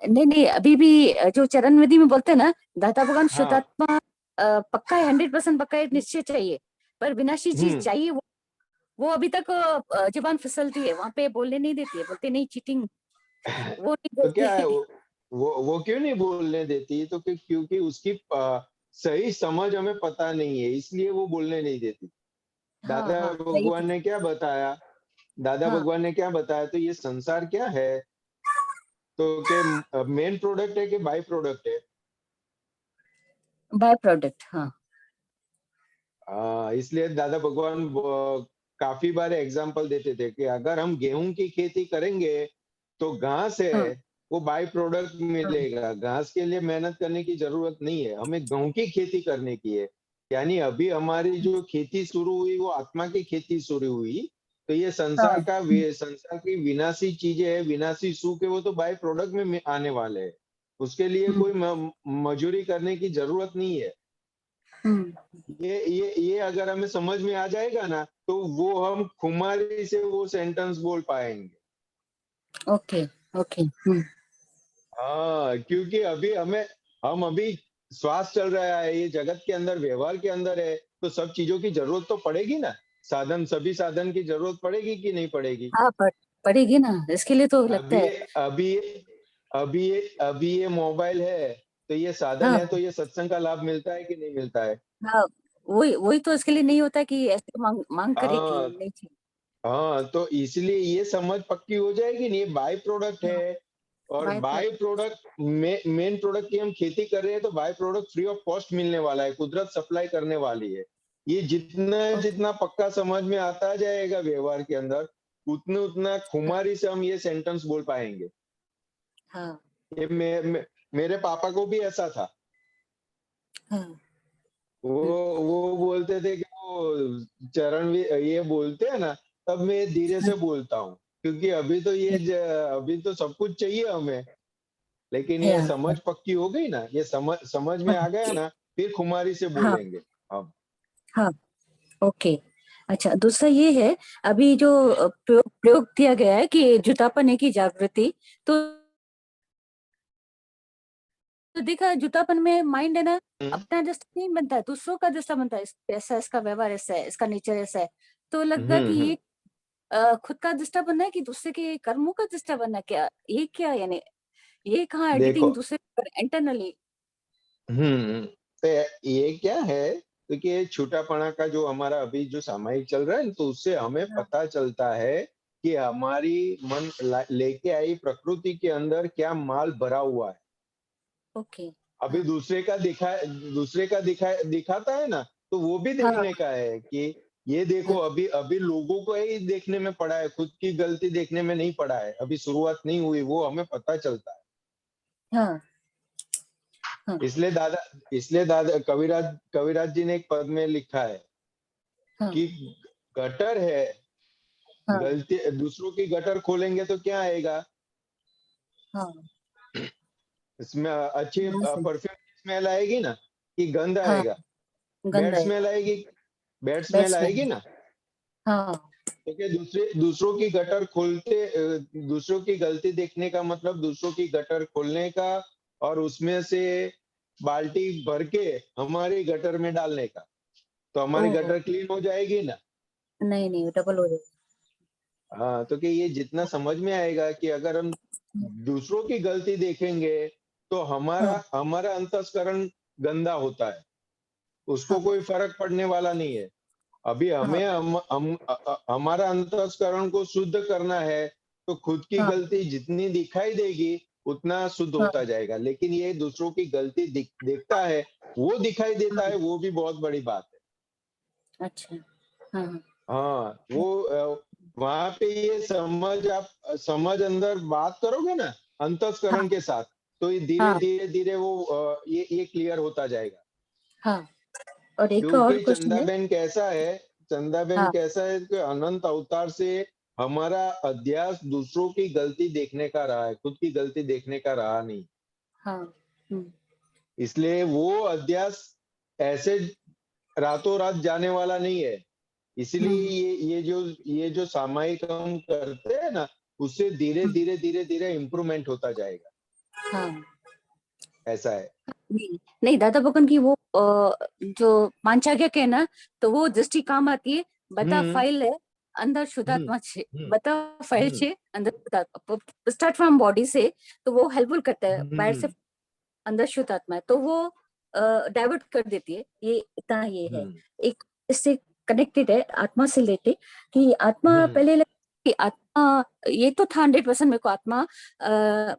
नहीं नहीं अभी भी जो चरण विधि में बोलते हैं ना दादा भगवान हाँ शुद्धात्मा पक्का है, 100% पक्का है, निश्चय चाहिए, पर विनाशी चीज चाहिए वो अभी तक जुबान फिसलती है, वहां पे बोलने नहीं देती है, बोलते नहीं चीटिंग, वो नहीं तो क्या है बोलते। वो क्यों नहीं बोलने देती? तो क्योंकि उसकी सही समझ हमें पता नहीं है, इसलिए वो बोलने नहीं देती। हाँ दादा हाँ सही भगवान ने क्या बताया? दादा हाँ भगवान ने क्या बताया? तो ये संसार क्या है, तो के मेन प्रोडक्ट है कि बाय प्रोडक्ट है? By product. हाँ इसलिए दादा भगवान काफी बार एग्जाम्पल देते थे कि अगर हम गेहूं की खेती करेंगे तो घास है हाँ वो बाय प्रोडक्ट हाँ मिलेगा। घास के लिए मेहनत करने की जरूरत नहीं है, हमें गेहूं की खेती करने की है। यानी अभी हमारी जो खेती शुरू हुई वो आत्मा की खेती शुरू हुई। तो ये हाँ संसार की विनाशी चीजें है, विनाशी सुख है, वो तो बाय प्रोडक्ट में आने वाले हैं। उसके लिए कोई मजूरी करने की जरूरत नहीं है। ये अगर हमें समझ में आ जाएगा ना तो वो हम खुमारी से वो सेंटेंस बोल पाएंगे। ओके ओके हाँ, क्योंकि हम अभी श्वास चल रहा है, ये जगत के अंदर व्यवहार के अंदर है, तो सब चीजों की जरूरत तो पड़ेगी ना। सभी साधन की जरूरत पड़ेगी कि नहीं पड़ेगी? हाँ पड़ेगी ना, इसके लिए तो लगता अभी है। अभी अभी ये मोबाइल है तो ये साधन हाँ है, तो ये सत्संग का लाभ मिलता है कि नहीं मिलता है? हाँ वही वही तो इसके लिए नहीं होता कि ऐसे मांग करे कि हाँ नहीं चाहिए। हाँ, तो इसलिए ये समझ पक्की हो जाएगी नहीं, ये बाय प्रोडक्ट हाँ है। और by by product main product की हम खेती कर रहे हैं तो by product free of cost मिलने वाला है, कुदरत सप्लाई करने वाली है। ये जितना ओके जितना पक्का समझ में आता जाएगा व्यवहार के अंदर, उतने उतना खुमारी से हम ये सेंटेंस बोल पाएंगे। हाँ ये मेरे पापा को भी ऐसा था। हाँ वो बोलते थे कि वो ये बोलते हैं ना, तब मैं धीरे से बोलता हूँ क्योंकि अभी तो सब कुछ चाहिए हमें। लेकिन ये हाँ समझ पक्की हो गई ना, ये समझ में आ गया ना, फिर खुमारी से हाँ बोलेंगे अब। हाँ ओके। अच्छा, दूसरा ये है, अभी जो प्रयोग दिया गया है कि जुटापने की जागृति, तो देखा जुटापन में माइंड है ना, अपना जैसा नहीं बनता है, दूसरों का जैसा बनता है। ऐसा इसका व्यवहार ऐसा है, इसका नेचर ऐसा है, तो लगा कि ये खुद का दृष्टा बनना है कि दूसरे के कर्मों का दृष्टा बनना है, क्या ये क्या, यानी ये कहाँ देखो एडिटिंग दूसरे इंटरनली। तो ये क्या है, क्योंकि ये छूटापना का जो हमारा अभी जो सामायिक चल रहा है, तो उससे हमें हाँ। पता चलता है कि हमारी मन लेके आई प्रकृति के अंदर क्या माल भरा हुआ है। ओके। अभी हाँ दूसरे का दिखाता है ना, तो वो भी हाँ देखने का है कि ये देखो, हाँ अभी अभी लोगों को ही देखने में पड़ा है, खुद की गलती देखने में नहीं पड़ा है, अभी शुरुआत नहीं हुई, वो हमें पता चलता है। हाँ हाँ इसलिए दादा कविराज जी ने एक पद में लिखा है हाँ कि गटर है, हाँ गलती दूसरों की गटर खोलेंगे तो क्या आएगा, हाँ इसमें अच्छी यहाँ से। परफ्यूम की स्मेल आएगी ना, कि गंध हाँ आएगा, बैड गंदा है, स्मेल आएगी, बैड स्मेल बैट्समैन। आएगी ना। हाँ तो क्या दूसरों की गटर खोलते, दूसरों की गलती देखने का मतलब दूसरों की गटर खोलने का, और उसमें से बाल्टी भर के हमारी गटर में डालने का, तो हमारी ओहो, गटर क्लीन हो जाएगी ना। नहीं नहीं डबल हो हाँ, तो कि ये जितना समझ में आएगा कि अगर हम जाएगा। दूसरों की गलती देखेंगे तो हाँ हमारा अंतस्करण गंदा होता है, उसको हाँ कोई फर्क पड़ने वाला नहीं है। अभी हाँ हमें हमारा अंतस्करण को शुद्ध करना है, तो खुद की हाँ गलती जितनी दिखाई देगी उतना शुद्ध हाँ होता जाएगा, लेकिन ये दूसरों की गलती देखता है, वो दिखाई देता है, वो भी बहुत बड़ी बात है। अच्छा। हाँ हाँ हाँ, वो वहां पे ये आप समझ अंदर बात करोगे ना अंतस्करण हाँ के साथ, तो ये धीरे हाँ धीरे धीरे वो ये क्लियर होता जाएगा। हाँ। और एक और क्योंकि क्वेश्चन है। चंदाबेन हाँ कैसा है कि अनंत अवतार से हमारा अध्यास दूसरों की गलती देखने का रहा है, खुद की गलती देखने का रहा नहीं। हाँ इसलिए वो अध्यास ऐसे रातों रात जाने वाला नहीं है। इसलिए हम्म, ये जो सामायिक हम करते हैं ना, उससे धीरे हम्म, धीरे धीरे धीरे इम्प्रूवमेंट होता जाएगा। हाँ। ऐसा है। नहीं नहीं, दादा भगवान की वो जो पांचाज्ञा के ना, तो वो दृष्टि काम आती है। बता हम्म फाइल है अंदर हम्म शुद्धात्मा छे, हम्म बता फाइल हम्म छे अंदर शुद्धात्मा, स्टार्ट फ्रॉम बॉडी से, तो वो हेल्पफुल करता है, बाहर से हम्म अंदर शुद्धात्मा है, तो वो डाइवर्ट कर देती है, ये इतना ये है। हम्म एक इससे कनेक्टेड है आत्मा से रिलेटेड, कि आत्मा हम्म पहले कि आत्मा, ये तो था 100% मेरे को आत्मा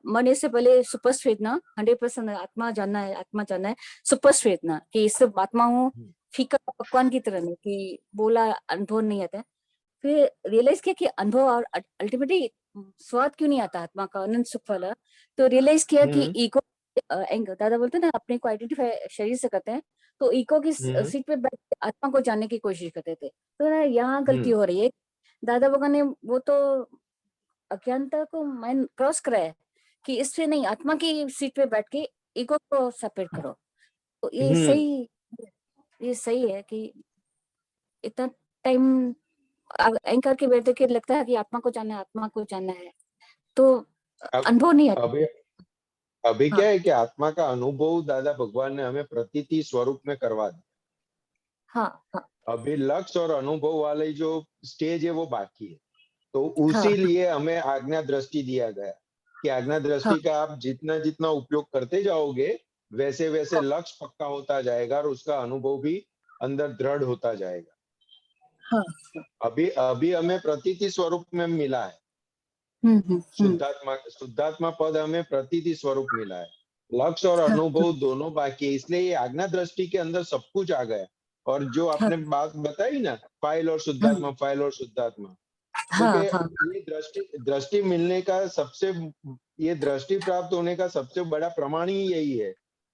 मरने से पहले सुपर स्वेदना 100% आत्मा जानना है सुपर स्वेदना, कि इस सब आत्मा हूँ, फीका पकवान की तरह नहीं कि बोला अनुभव नहीं आता है। फिर रियलाइज किया कि अनुभव और अल्टीमेटली स्वाद क्यों नहीं आता आत्मा का, अनंत सुख वाला। तो रियलाइज किया कि हम्म ईगो दादा बोलते हैं ना अपने को आइडेंटिफाई शरीर से करते हैं, तो ईगो की हम्म सीट पे बैठ के आत्मा को जानने की कोशिश करते थे, तो ना यहाँ गलती हम्म हो रही है। दादा भगवान ने वो तो अज्ञानता को माइंड क्रॉस करा है कि इससे नहीं, आत्मा की सीट पे बैठ के ईगो को सेपरेट करो, तो हम्म ये सही है कि इतना टाइम एंकर के बैठे के लगता है कि आत्मा को जानना है, तो अब अनुभव नहीं आता। अभी अभी हाँ क्या है कि आत्मा का अनुभव दादा भगवान ने हमें प्रतीति स्वरूप में करवा दिया। हाँ हाँ अभी लक्ष्य और अनुभव वाले जो स्टेज है वो बाकी है, तो हाँ उसी लिए हमें आज्ञा दृष्टि दिया गया कि आज्ञा हाँ दृष्टि का आप जितना जितना उपयोग करते जाओगे, वैसे वैसे हाँ लक्ष्य पक्का होता जाएगा और उसका अनुभव भी अंदर दृढ़ होता जाएगा। हाँ। अभी अभी हमें प्रतीति स्वरूप में मिला है, हम्म। शुद्धात्मा पद हमें प्रतीति स्वरूप मिला है, लक्ष्य और हाँ अनुभव दोनों बाकी है। इसलिए ये आज्ञा दृष्टि के अंदर सब कुछ आ गया। और जो हाँ आपने बात बताई ना, फाइल और शुद्धात्मा, फाइल और शुद्धात्मा, तो हाँ हाँ ये दृष्टि मिलने का सबसे, ये दृष्टि प्राप्त होने का सबसे बड़ा प्रमाण ही यही है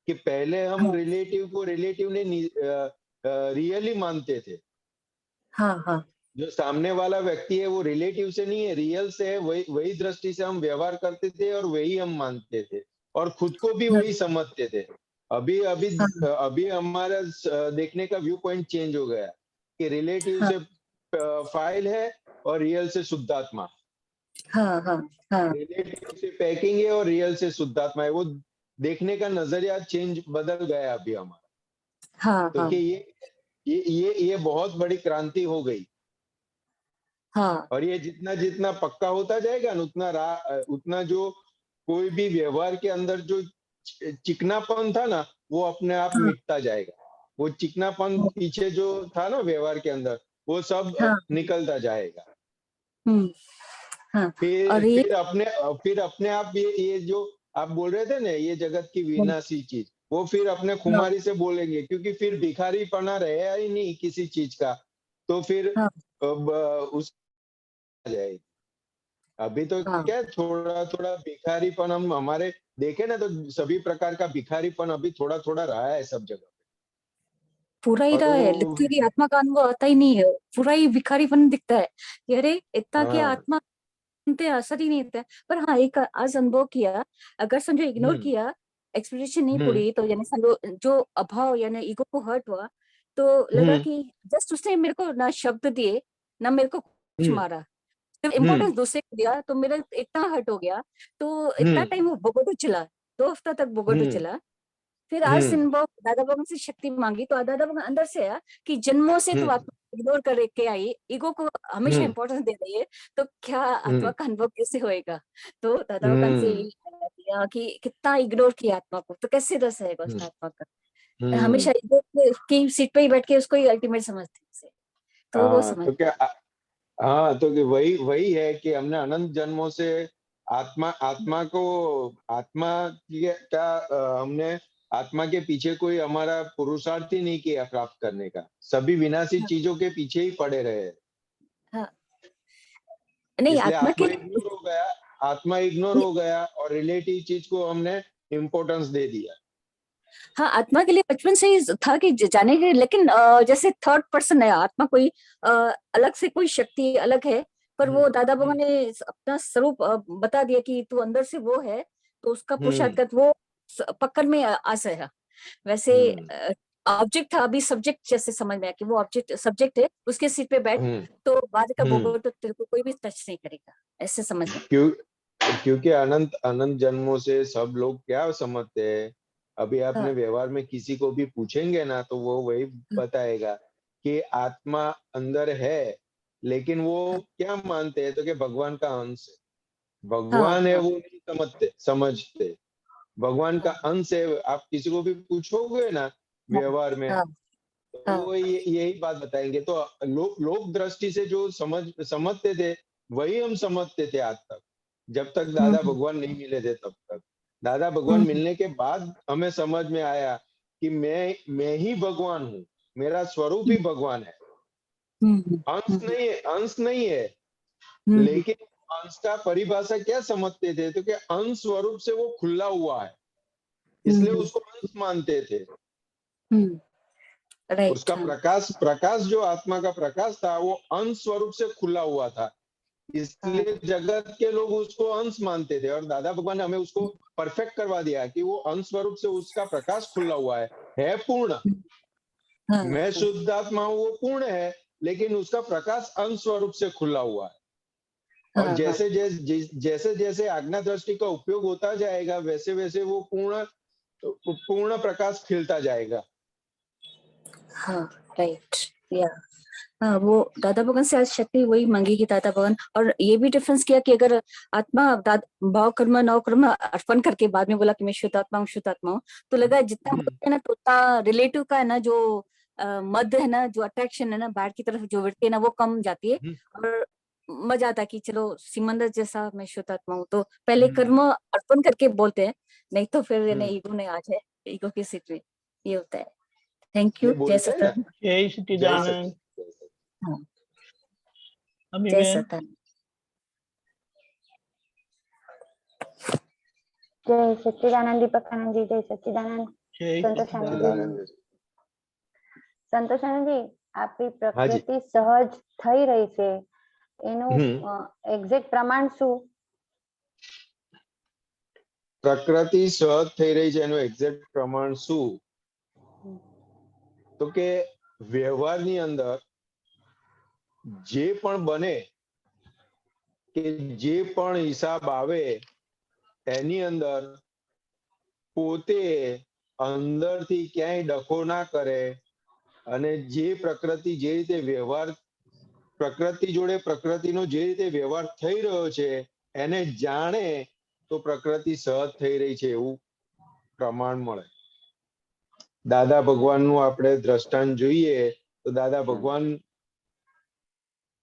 कि पहले हम हाँ रिलेटिव को रिलेटिव ने रियली मानते थे। हाँ हाँ जो सामने वाला व्यक्ति है वो रिलेटिव से नहीं है, रियल से है, वही वही दृष्टि से हम व्यवहार करते थे और वही हम मानते थे और खुद को भी हाँ वही समझते थे। अभी अभी हाँ अभी हमारा देखने का व्यू पॉइंट चेंज हो गया कि रिलेटिव हाँ से फाइल है और रियल से शुद्धात्मा। हाँ हाँ हाँ रिलेटिव से पैकिंग है और रियल से शुद्धात्मा है। वो देखने का नजरिया चेंज बदल गया अभी हमारा। हाँ तो हाँ कि ये बहुत बड़ी क्रांति हो गई। हाँ और ये जितना जितना पक्का होता जाएगा ना उतना जो कोई भी व्यवहार के अंदर जो चिकनापन था ना वो अपने आप हाँ मिटता जाएगा। वो चिकनापन पीछे जो था ना व्यवहार के अंदर वो सब हाँ निकलता जाएगा। हम्म हाँ फिर और ये फिर अपने आप ये जो आप बोल रहे थे ना ये जगत की विनाशी चीज वो फिर अपने हाँ खुमारी से बोलेंगे क्योंकि फिर भिखारी पना रहा ही नहीं किसी चीज का। तो फिर हाँ अब उस आ जाएगी। अभी तो हाँ क्या थोड़ा थोड़ा भिखारीपन हम हमारे देखे ना तो सभी प्रकार का भिखारीपन अभी थोड़ा थोड़ा रहा है सब जगह। पूरा ही और रहा है, वो लगती है कि आत्मा का अनुभव आता ही नहीं है, पूरा ही भिखारीपन दिखता है कि अरे इतना क्या हाँ आत्मा सुनते असर ही नहीं होता है। पर हाँ एक आज अनुभव किया, अगर समझो इग्नोर हम्म किया, एक्सप्लेनेशन नहीं हम्म पड़ी तो यानी समझो जो अभाव यानी ईगो को हर्ट हुआ, तो लगा हम्म कि जस्ट उसने मेरे को ना शब्द दिए ना मेरे को कुछ हम्म मारा, सिर्फ हम्म इम्पोर्टेंस दूसरे को दिया तो मेरा इतना हर्ट हो गया। तो इतना हम्म टाइम वो भोगोटो चला, 2 हफ्ता तक भोगोटो हम्म चला। फिर आज हम्म सिंबो दादा बाबा से शक्ति मांगी तो दादा बाबा अंदर से आया कि जन्मों से तो हम्म आत्मा इग्नोर करके आई, ईगो को हमेशा हम्म इंपॉर्टेंस दे रही है, तो क्या आत्मा हम्म का अनुभव कैसे होएगा। तो दादा बाबा से हम्म यही आया दिया कि कितना इग्नोर किया आत्मा को तो कैसे रस रहेगा उसका आत्मा का, हम्म। हमेशा ईगो की सीट पे ही बैठ के उसको ही अल्टीमेट समझते हैं उसे। तो वो हाँ समझ तो क्या हाँ तो कि वही वही है कि हमने अनंत जन्मों से आत्मा आत्मा को आत्मा की क्या हमने आत्मा के पीछे कोई हमारा पुरुषार्थ ही नहीं किया प्राप्त करने का। सभी विनाशी हाँ चीजों के पीछे ही पड़े रहे। हाँ नहीं इसलिए आत्मा के आत्मा लिए इग्नोर हो गया। आत्मा इग्नोर हो गया और रिलेटिव चीज को हमने इम्पोर्टेंस दे दिया। हाँ आत्मा के लिए बचपन से ही था कि जाने के, लेकिन जैसे थर्ड पर्सन है आत्मा, कोई अलग से कोई शक्ति अलग है, पर हम्म वो दादा बाबा हम्म ने अपना स्वरूप बता दिया कि तू अंदर से वो है, तो उसका हम्म पुरुषार्थ वो पकड़ में आ सका। वैसे हम्म ऑब्जेक्ट था, अभी सब्जेक्ट जैसे समझ में आया कि वो ऑब्जेक्ट सब्जेक्ट है, उसके सीट पे बैठ, हम्म तो बाद का हम्म। भोगो तो तेरे को कोई भी टच नहीं करेगा, ऐसे समझ में। क्यों क्योंकि अनंत अनंत जन्मों से सब लोग क्या समझते हैं। अभी हाँ आपने व्यवहार में किसी को भी पूछेंगे ना तो वो वही बताएगा कि आत्मा अंदर है। लेकिन वो क्या मानते हैं तो कि भगवान का अंश है। हाँ भगवान है हाँ वो नहीं समझते भगवान का हाँ अंश है। आप किसी को भी पूछोगे ना हाँ व्यवहार में हाँ तो हाँ वो यही बात बताएंगे। तो लोक दृष्टि से जो समझते थे वही हम समझते थे आज तक जब तक दादा हम्म भगवान नहीं मिले थे तब तक। दादा भगवान हम्म मिलने के बाद हमें समझ में आया कि मैं ही भगवान हूँ। मेरा स्वरूप ही भगवान है। हम्म अंश नहीं है। हम्म लेकिन अंश का परिभाषा क्या समझते थे तो कि अंश स्वरूप से वो खुला हुआ है इसलिए हम्म उसको अंश मानते थे। राइट उसका हाँ प्रकाश प्रकाश जो आत्मा का प्रकाश था वो अंश स्वरूप से खुला हुआ था। हाँ इसलिए जगत के लोग उसको अंश मानते थे और दादा भगवान ने हमें उसको परफेक्ट करवा दिया कि वो अंश स्वरूप से उसका प्रकाश खुला हुआ है पूर्ण। हाँ मैं हाँ शुद्ध आत्मा हूँ वो पूर्ण है लेकिन उसका प्रकाश अंश स्वरूप से खुला हुआ है। और हाँ हाँ जैसे जैसे आज्ञा दृष्टि का उपयोग होता जाएगा वैसे वैसे वो पूर्ण प्रकाश खिलता जाएगा। हाँ राइट या हाँ वो दादा भगवान से आज शक्ति वही मांगेगी दादा भगवान, और ये भी डिफरेंस किया कि अगर आत्मा भाव कर्म नव कर्म अर्पण करके बाद में बोला कि मैं शुद्ध आत्मा हूँ, तो लगा जितना बोलते हैं ना तो उतना रिलेटिव का है ना जो मद है ना, जो अट्रैक्शन है ना बाहर की तरफ जो वृत्ति है ना वो कम जाती है, और मजा आता है कि चलो सिमंदर जैसा मैं शुद्ध आत्मा हूँ। तो पहले कर्म अर्पण करके बोलते हैं, नहीं तो फिर ईगो ने आज है, ईगो की सीट में ये होता है। थैंक ये यू, जय बोलते हैं ना सतन। जय जय सच्चिदानंद। सच्चिदानंद। जय सच्चिदानंद। हाँ अभी जय मैं सतन। जय सच्चिदानंद दीपकानंद जी, जय सच्चिदानंद जय संतोष आनंद जी। सच्चिदानंद। સંતોષ આનંદજી, આપણી हाँ जी। પ્રકૃતિ સહજ થઈ રહી છે એનું हम्म એક્ઝેક્ટ પ્રમાણ શું? પ્રકૃતિ સહજ થઈ રહી છે એનું એક્ઝેક્ટ પ્રમાણ શું? તો કે વ્યવહારની અંદર જે પણ બને કે જે પણ હિસાબ આવે એની અંદર પોતે અંદરથી ક્યાંય ડખો ના કરે અને જે પ્રકૃતિ જે રીતે વ્યવહાર પ્રકૃતિ જોડે પ્રકૃતિનો જે રીતે વ્યવહાર થઈ રહ્યો છે એને જાણે તો પ્રકૃતિ સહજ થઈ રહી છે એવું પ્રમાણ મળે. દાદા ભગવાનનું આપણે દ્રષ્ટાંત જોઈએ તો દાદા ભગવાન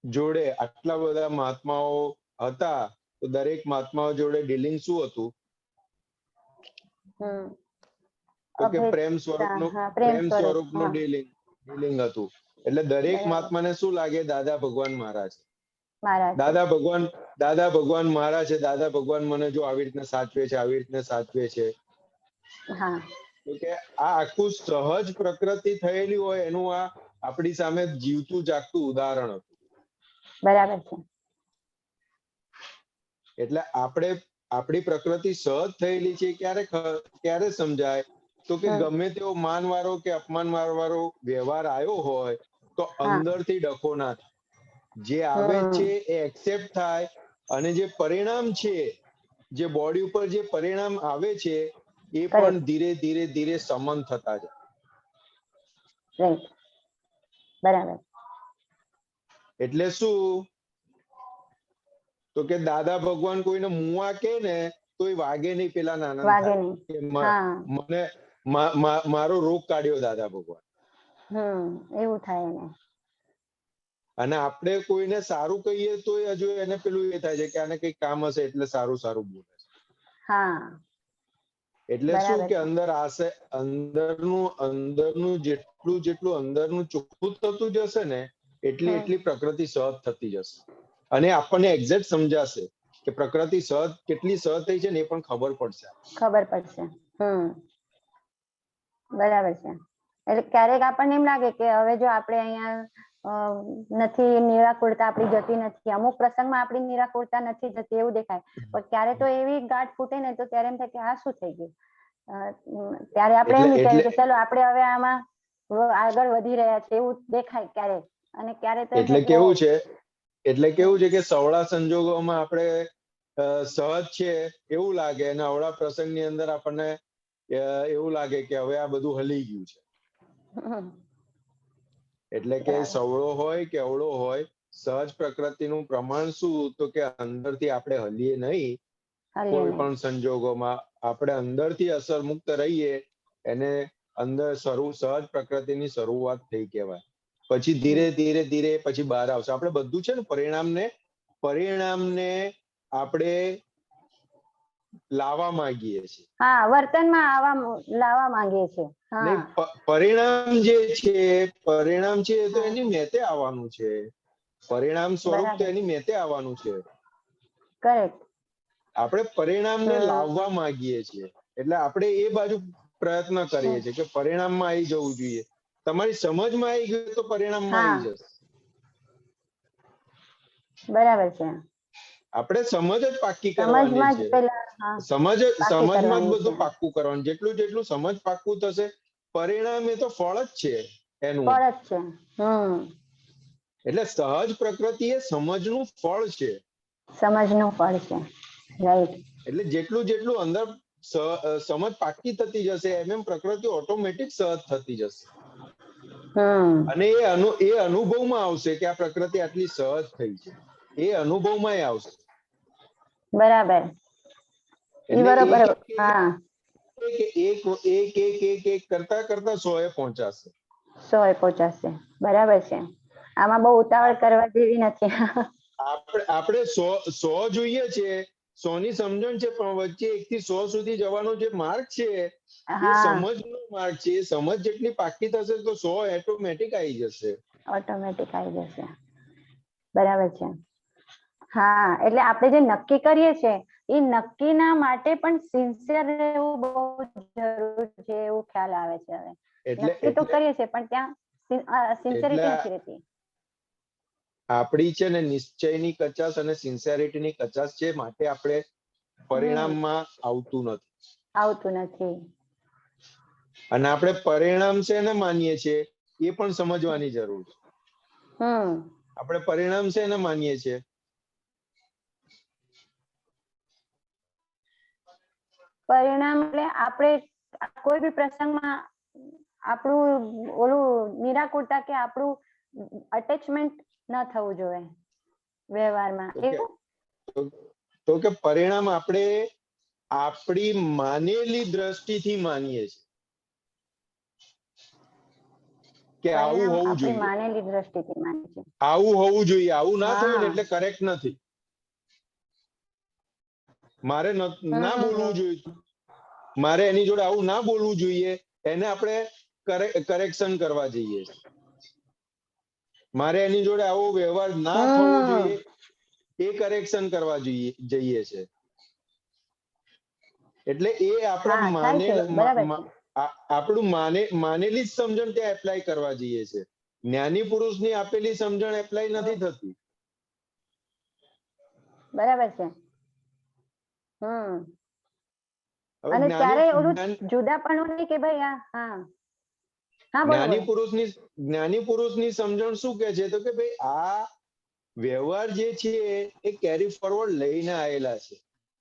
જોડે આટલા બધા મહાત્માઓ હતા તો દરેક મહાત્માઓ જોડે ડીલિંગ શું હતું? તો કે પ્રેમ સ્વરૂપનું પ્રેમ સ્વરૂપનું ડીલિંગ હતું. એટલે દરેક મહાત્માને શું લાગે? દાદા ભગવાન મારા છે, દાદા ભગવાન મારા છે, દાદા ભગવાન મને જો આવી રીતના સાચવે છે, આવી રીતના સાચવે છે. તો કે આ આખું સહજ પ્રકૃતિ થયેલી હોય એનું આ આપણી સામે જીવતું જાગતું ઉદાહરણ હતું. બરાબર છે. એટલે આપણી પ્રકૃતિ સહજ થયેલી છે ક્યારે સમજાય? તો કે ગમે તેવો માનવાળો કે અપમાન વાળો વ્યવહાર આવ્યો હોય તો અંદરથી ડખો ના થાય. જે આવે છે એ એક્સેપ્ટ થાય અને જે પરિણામ છે, જે બોડી ઉપર જે પરિણામ આવે છે એ પણ ધીરે ધીરે ધીરે સમન થતા જાય. બરાબર. એટલે શું? તો કે દાદા ભગવાન કોઈને મુવા કે ને તો એ વાગે નહીં, પેલા નાના મને મારો રોગ કાઢ્યો દાદા ભગવાન. એવું થાય ને. અને આપણે કોઈને સારું કહીએ તો હજુ એને પેલું એ થાય છે કે આને કઈ કામ હશે એટલે સારું સારું બોલે છે. એટલે શું કે અંદરનું જેટલું અંદરનું ચોખ્ખું થતું જશે ને એટલી પ્રકૃતિ સહજ થતી જશે. અને આપણને એક્ઝેક્ટ સમજાશે કે પ્રકૃતિ કેટલી સહજ થઈ છે ને એ પણ ખબર પડશે. બરાબર છે. એટલે ક્યારેક આપણને એમ લાગે કે હવે જો આપણે અહીંયા નથી, નિરાકુરતા આપણી જતી નથી, અમુક પ્રસંગમાં આપણી નિરાકુરતા નથી જતી એવું દેખાય, પણ ક્યારે તો એવી ગાંઠ ફૂટે ને તો ત્યારે એમ થાય કે આ શું થઈ ગયું. ત્યારે આપણે એમ વિચાર્યું કે ચલો આપણે હવે આમાં આગળ વધી રહ્યા છે એવું દેખાય ક્યારેક. અને ક્યારે તો એટલે કેવું છે કે સવળા સંજોગોમાં આપણે સહજ છે એવું લાગે અને અવળા પ્રસંગની અંદર આપણને એવું લાગે કે હવે આ બધું હલી ગયું છે. એટલે કે સવળો હોય કે અવળો હોય, સહજ પ્રકૃતિનું પ્રમાણ શું? તો કે અંદરથી આપણે હલીએ નહીં કોઈ પણ સંજોગોમાં, આપણે અંદરથી અસર મુક્ત રહીએ એને અંદર સહજ પ્રકૃતિની શરૂઆત થઈ કહેવાય. પછી ધીરે ધીરે ધીરે પછી બહાર આવશે. આપણે બધું છે ને પરિણામને આપણે લાવવા માંગીએ છીએ. વર્તનમાં લાવવા માંગીએ છીએ. પરિણામ છે તો એની મેતે આવવાનું છે. પરિણામ સ્વરૂપ તો એની મેતે આવવાનું છે. આપણે પરિણામને લાવવા માંગીએ છીએ એટલે આપણે એ બાજુ પ્રયત્ન કરીએ છીએ કે પરિણામમાં આવી જવું જોઈએ. તમારી સમજમાં આવી ગયું તો પરિણામમાં આવી જશે. બરાબર છે. આપણે સમજ જ પાક્કી કરવાની છે. સમજમાં જ બધું પાક્કું કરવાનું. જેટલું સમજ પાક્કું થશે પરિણામ એ તો ફળ જ છે એનું. એટલે સહજ પ્રકૃતિ એ સમજનું ફળ છે. એટલે જેટલું અંદર સમજ પાક્કી થતી જશે એમ પ્રકૃતિ ઓટોમેટિક સહજ થતી જશે. અને એ અનુભવમાં આવશે કે આ પ્રકૃતિ આટલી સહજ થઈ છે. એ અનુભવમાં આવશે. બરાબર. એક કરતા 100 પહોંચાશે. બરાબર છે. આમાં બહુ ઉતાવળ કરવા જેવી નથી. આપણે 100 જોઈએ છે, 100 ની સમજણ છે, પણ વચ્ચે 1 થી 100 સુધી જવાનો જે માર્ગ છે એ સમજનો માર્ગ છે. એ સમજ જેટલી પાકી થશે તો 100 ઓટોમેટિક આવી જશે. બરાબર છે. એટલે આપણે જે નક્કી કરીએ છીએ એ નક્કીના માટે પણ સિન્સિયર રહેવું બહુ જરૂરી છે એવું ખ્યાલ આવે છે હવે. નક્કી તો કરીએ છીએ પણ ત્યાં સિન્સિયરિટી નથી રહેતી. આપણી છે ને નિશ્ચયની કચાશ અને સિન્સિયરિટીની કચાશ છે, માટે આપણે પરિણામમાં આવતું નથી. આવતું નથી. અને આપણે પરિણામ છે ને માનીએ છીએ એ પણ સમજવાની જરૂર છે. આપણે પરિણામ છે ને માનીએ છીએ. પરિણામ એટલે આપણે કોઈ બી પ્રસંગમાં આપણું ઓલું નિરાકુરતા કે આપણું અટેચમેન્ટ ન થવું જોઈએ વ્યવહારમાં. તો કે પરિણામ આપણે આપણી માનેલી દ્રષ્ટિથી માનીએ છીએ કે આવું હોવું જોઈએ, માનેલી દ્રષ્ટિથી માનીએ છીએ આવું હોવું જોઈએ, આવું ના થયું ને એટલે કરેક્ટ નથી, મારે ના બોલવું જોઈએ, મારે એની જોડે આવું ના બોલવું જોઈએ, એને આપણે કરેક્શન કરવા જઈએ, મારે એની જોડે આવો વ્યવહાર ના થવો જોઈએ એ કરેક્શન કરવા જઈએ છે. એટલે એ આપણું માનેલી જ સમજણ ત્યાં એપ્લાય કરવા જઈએ છે. જ્ઞાની પુરુષની આપેલી સમજણ એપ્લાય નથી થતી. બરાબર છે. અને ત્યારે ઓલું જુદાપણું નહીં કે ભાઈ જ્ઞાની પુરુષની સમજણ શું કે છે તો કે ભાઈ આ વ્યવહાર જે છે એ કેરી ફોરવર્ડ લઈને આવેલા છે,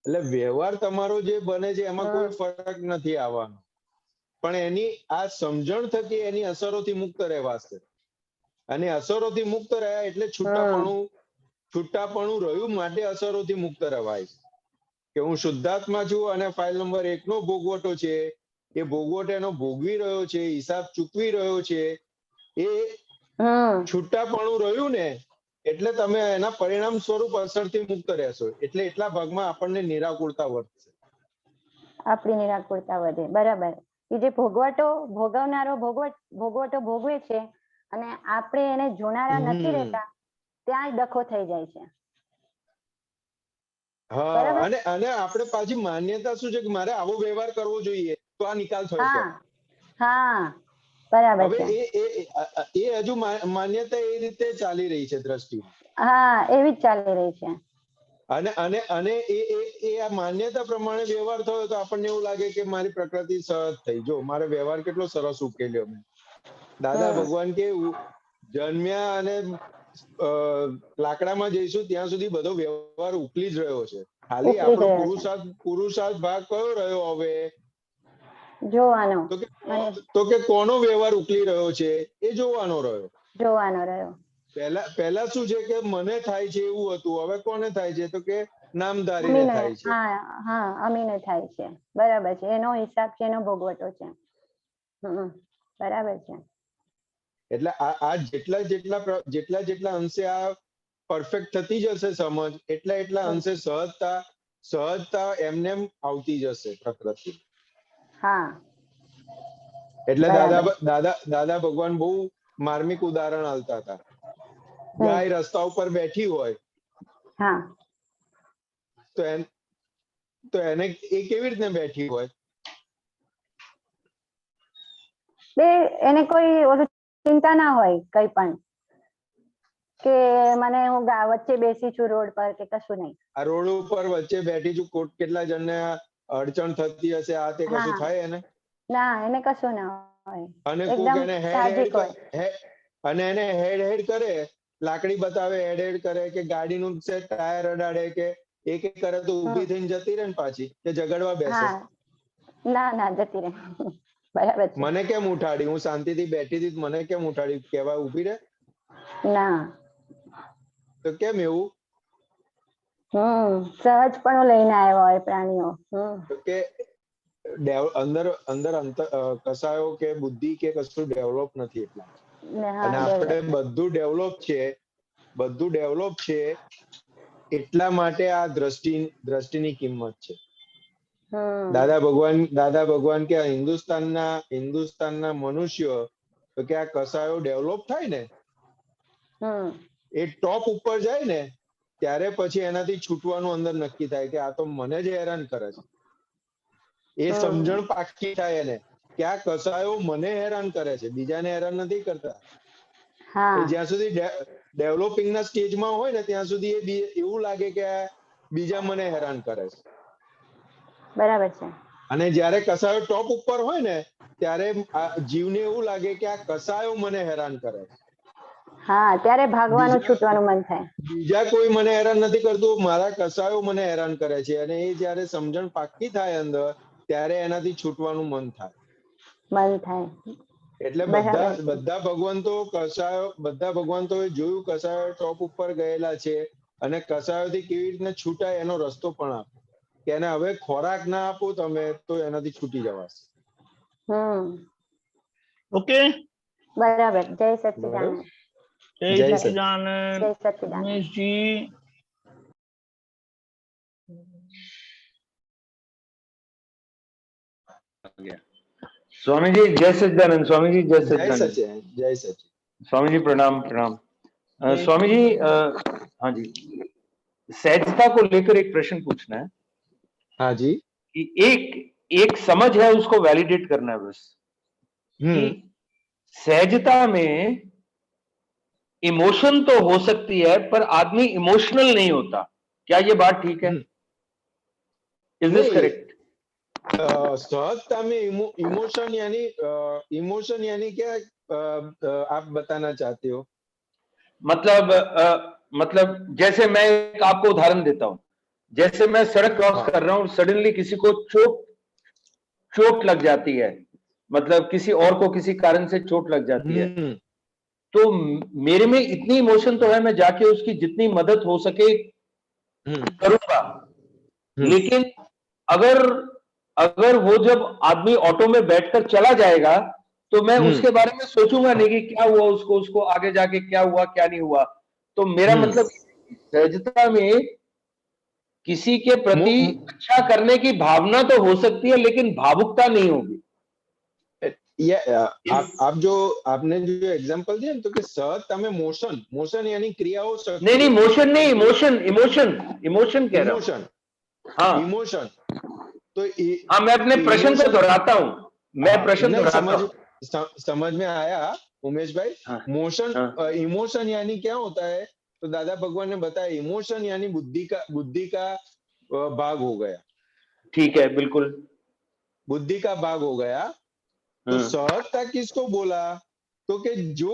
એટલે વ્યવહાર તમારો જે બને છે એમાં કોઈ ફરક નથી આવવાનો, પણ એની આ સમજણ થકી એની અસરોથી મુક્ત રહેવાશે, અને અસરોથી મુક્ત રહ્યા એટલે છૂટાપણું રહ્યું માટે અસરોથી મુક્ત રહેવાય કે હું શુદ્ધાત્મા છું અને ફાઇલ નંબર 1 નો ભોગવટો છે, એ ભોગવટો એનો ભોગવી રહ્યો છે, હિસાબ ચૂકવી રહ્યો છે, એ છૂટાપણું રહ્યું ને એટલે તમે એના પરિણામ સ્વરૂપ અસરથી મુક્ત રહેશો, એટલે એટલા ભાગમાં આપણને નિરાકુરતા વધશે, આપણી નિરાકુરતા વધે. બરાબર. એ જે ભોગવનારો ભોગવટો ભોગવે છે અને આપણે એને જોનારા નથી રહેતા, ત્યાં ડખો થઈ જાય છે. હા, અને આપણે પાછી માન્યતા શું છે કે મારે આવો વ્યવહાર કરવો જોઈએ તો આ નિકાલ થશે. હા, બરાબર છે. હવે એ હજુ માન્યતા એ રીતે ચાલી રહી છે દ્રષ્ટિ. હા, એવી જ ચાલી રહી છે. અને એ આ માન્યતા પ્રમાણે વ્યવહાર થયો તો આપણને એવું લાગે કે મારી પ્રકૃતિ સહજ થઈ, જો મારો વ્યવહાર કેટલો સરસ ઉકેલ્યો મેં. દાદા ભગવાન કેવું, જન્મ્યા અને લાકડામાં જઈશું ત્યાં સુધી બધો વ્યવહાર ઉકલી જ રહ્યો છે, ખાલી આપણો પુરુષાર્થ ભાગ કયો રહ્યો હવે જોવાનો, તો કે કોનો વ્યવહાર ઉકલી રહ્યો છે એ જોવાનો રહ્યો. પહેલા શું છે કે મને થાય છે એવું હતું, હવે કોને થાય છે તો કે નામધારીને થાય છે. અમીને થાય છે. બરાબર છે. એનો હિસાબ છે, એનો ભોગવટો છે. બરાબર છે. એટલે આ જેટલા અંશે આ પરફેક્ટ થતી જશે સમજ, એટલા અંશે સહજતા એમને આવતી જશે પ્રકૃતિ. એટલે દાદા ભગવાન બહુ માર્મિક ઉદાહરણ આલતા હતા. ગાય રસ્તા ઉપર બેઠી હોય તો એને એ કેવી રીતે બેઠી હોય, એને કોઈ ચિંતા ના હોય કઈ પણ, કે મને હું વચ્ચે બેસી છું રોડ પર કે કશું નહીં. આ રોડ ઉપર વચ્ચે બેઠી છું, કેટલા જણને અડચણ થતી હશે, આ તે કશું થાય એને? ના, એને કશું ના હોય. અને એને હેડ કરે, લાકડી બતાવે, હેડ કરે કે ગાડીનું ટાયર અડાડે કે એક કરે તો ઊભી થઈને જતી રહે ને પાછી કે ઝઘડવા બેસે. ના જતી રહે. બરાબર છે. મને કેમ ઉઠાડી? હું શાંતિથી બેઠી હતી, મને કેમ ઉઠાડી? કેવા ઊભી રહે? ના. તો કેમ એવું? સહજ પણ લઈને આવ્યા હોય પ્રાણીઓ. કે અંદર કસાયો કે બુદ્ધિ કે કશું ડેવલપ નથી એટલા, અને આપણે બધું ડેવલપ છે એટલા માટે આ દ્રષ્ટિની કિંમત છે. દાદા ભગવાન કે હિન્દુસ્તાનના મનુષ્યો તો કે આ કસાયો ડેવલપ થાય ને, એ ટોપ ઉપર જાય ને ત્યારે પછી એનાથી છૂટવાનું અંદર નક્કી થાય કે આ તો મને જ હેરાન કરે છે. એ સમજણ પાકી થાય એને કે આ કસાયો મને હેરાન કરે છે, બીજાને હેરાન નથી કરતા. જ્યાં સુધી ડેવલપિંગ ના સ્ટેજમાં હોય ને ત્યાં સુધી એવું લાગે કે બીજા મને હેરાન કરે છે. બરાબર છે. અને જ્યારે કસાયો ટોપ ઉપર હોય ને ત્યારે આ જીવને એવું લાગે કે આ કસાયો મને હેરાન કરે છે. હા, ત્યારે ભાગવાનું બીજા છૂટવાનું મન થાય. બીજા કોઈ મને હેરાન નથી કરતું, મારા કસાયો મને હેરાન કરે છે. અને એ જ્યારે સમજણ પાકી થાય અંદર ત્યારે એનાથી છૂટવાનું મન થાય. મન થાય. એટલે બરાબર. બધા ભગવંતોએ જોયું કસાયો ટોપ ઉપર ગયેલા છે અને કસાયોથી કેવી રીતના છૂટાય એનો રસ્તો પણ આપ્યો કે એને હવે ખોરાક ના આપો તમે તો એનાથી છૂટી જવાશે. ઓકે, બરાબર. જય બરાબર. સચ્ચિદાનંદ. જય જય સચ્ચિદાનંદ. જય સચ્ચિદાનંદ. ઉમેશજી, स्वामी जी जय सच्चिदानंद। स्वामी जी जय जय सच्चिदानंद। सच्चिदानंद। जय सच्चिदानंद। स्वामी जी प्रणाम प्रणाम। स्वामी जी हाँ जी, सहजता को लेकर एक प्रश्न पूछना है। हाँ जी। कि एक समझ है, उसको वैलिडेट करना है बस कि सहजता में इमोशन तो हो सकती है पर आदमी इमोशनल नहीं होता, क्या ये बात ठीक है? इज दिस नहीं। करेक्ट? सहजता में इमोशन यानी क्या आप बताना चाहते हो? मतलब जैसे मैं एक आपको उदाहरण देता हूं, जैसे मैं सड़क क्रॉस कर रहा हूं, सडनली किसी को चोट लग जाती है, मतलब किसी और को किसी कारण से चोट लग जाती है, तो मेरे में इतनी इमोशन तो है, मैं जाके उसकी जितनी मदद हो सके करूंगा। लेकिन अगर वो जब आदमी ऑटो में बैठकर चला जाएगा तो मैं उसके बारे में सोचूंगा नहीं कि क्या हुआ उसको आगे जाके क्या हुआ क्या नहीं हुआ। तो मेरा मतलब सहजता में किसी के प्रति अच्छा करने की भावना तो हो सकती है लेकिन भावुकता नहीं होगी। आपने जो एग्जांपल दिया तो कि सहजता में मोशन यानी क्रियाओ नहीं मोशन नहीं, इमोशन कह रहा हूं। हाँ इमोशन तो हाँ, मैं अपने प्रश्न को दोहराता हूं, समझ में आया उमेश भाई। मोशन इमोशन यानी क्या होता है तो दादा भगवान ने बताया इमोशन यानी बुद्धि का भाग हो गया। ठीक है, बिल्कुल बुद्धि का भाग हो गया। तो सहजता किसको बोला तो कि जो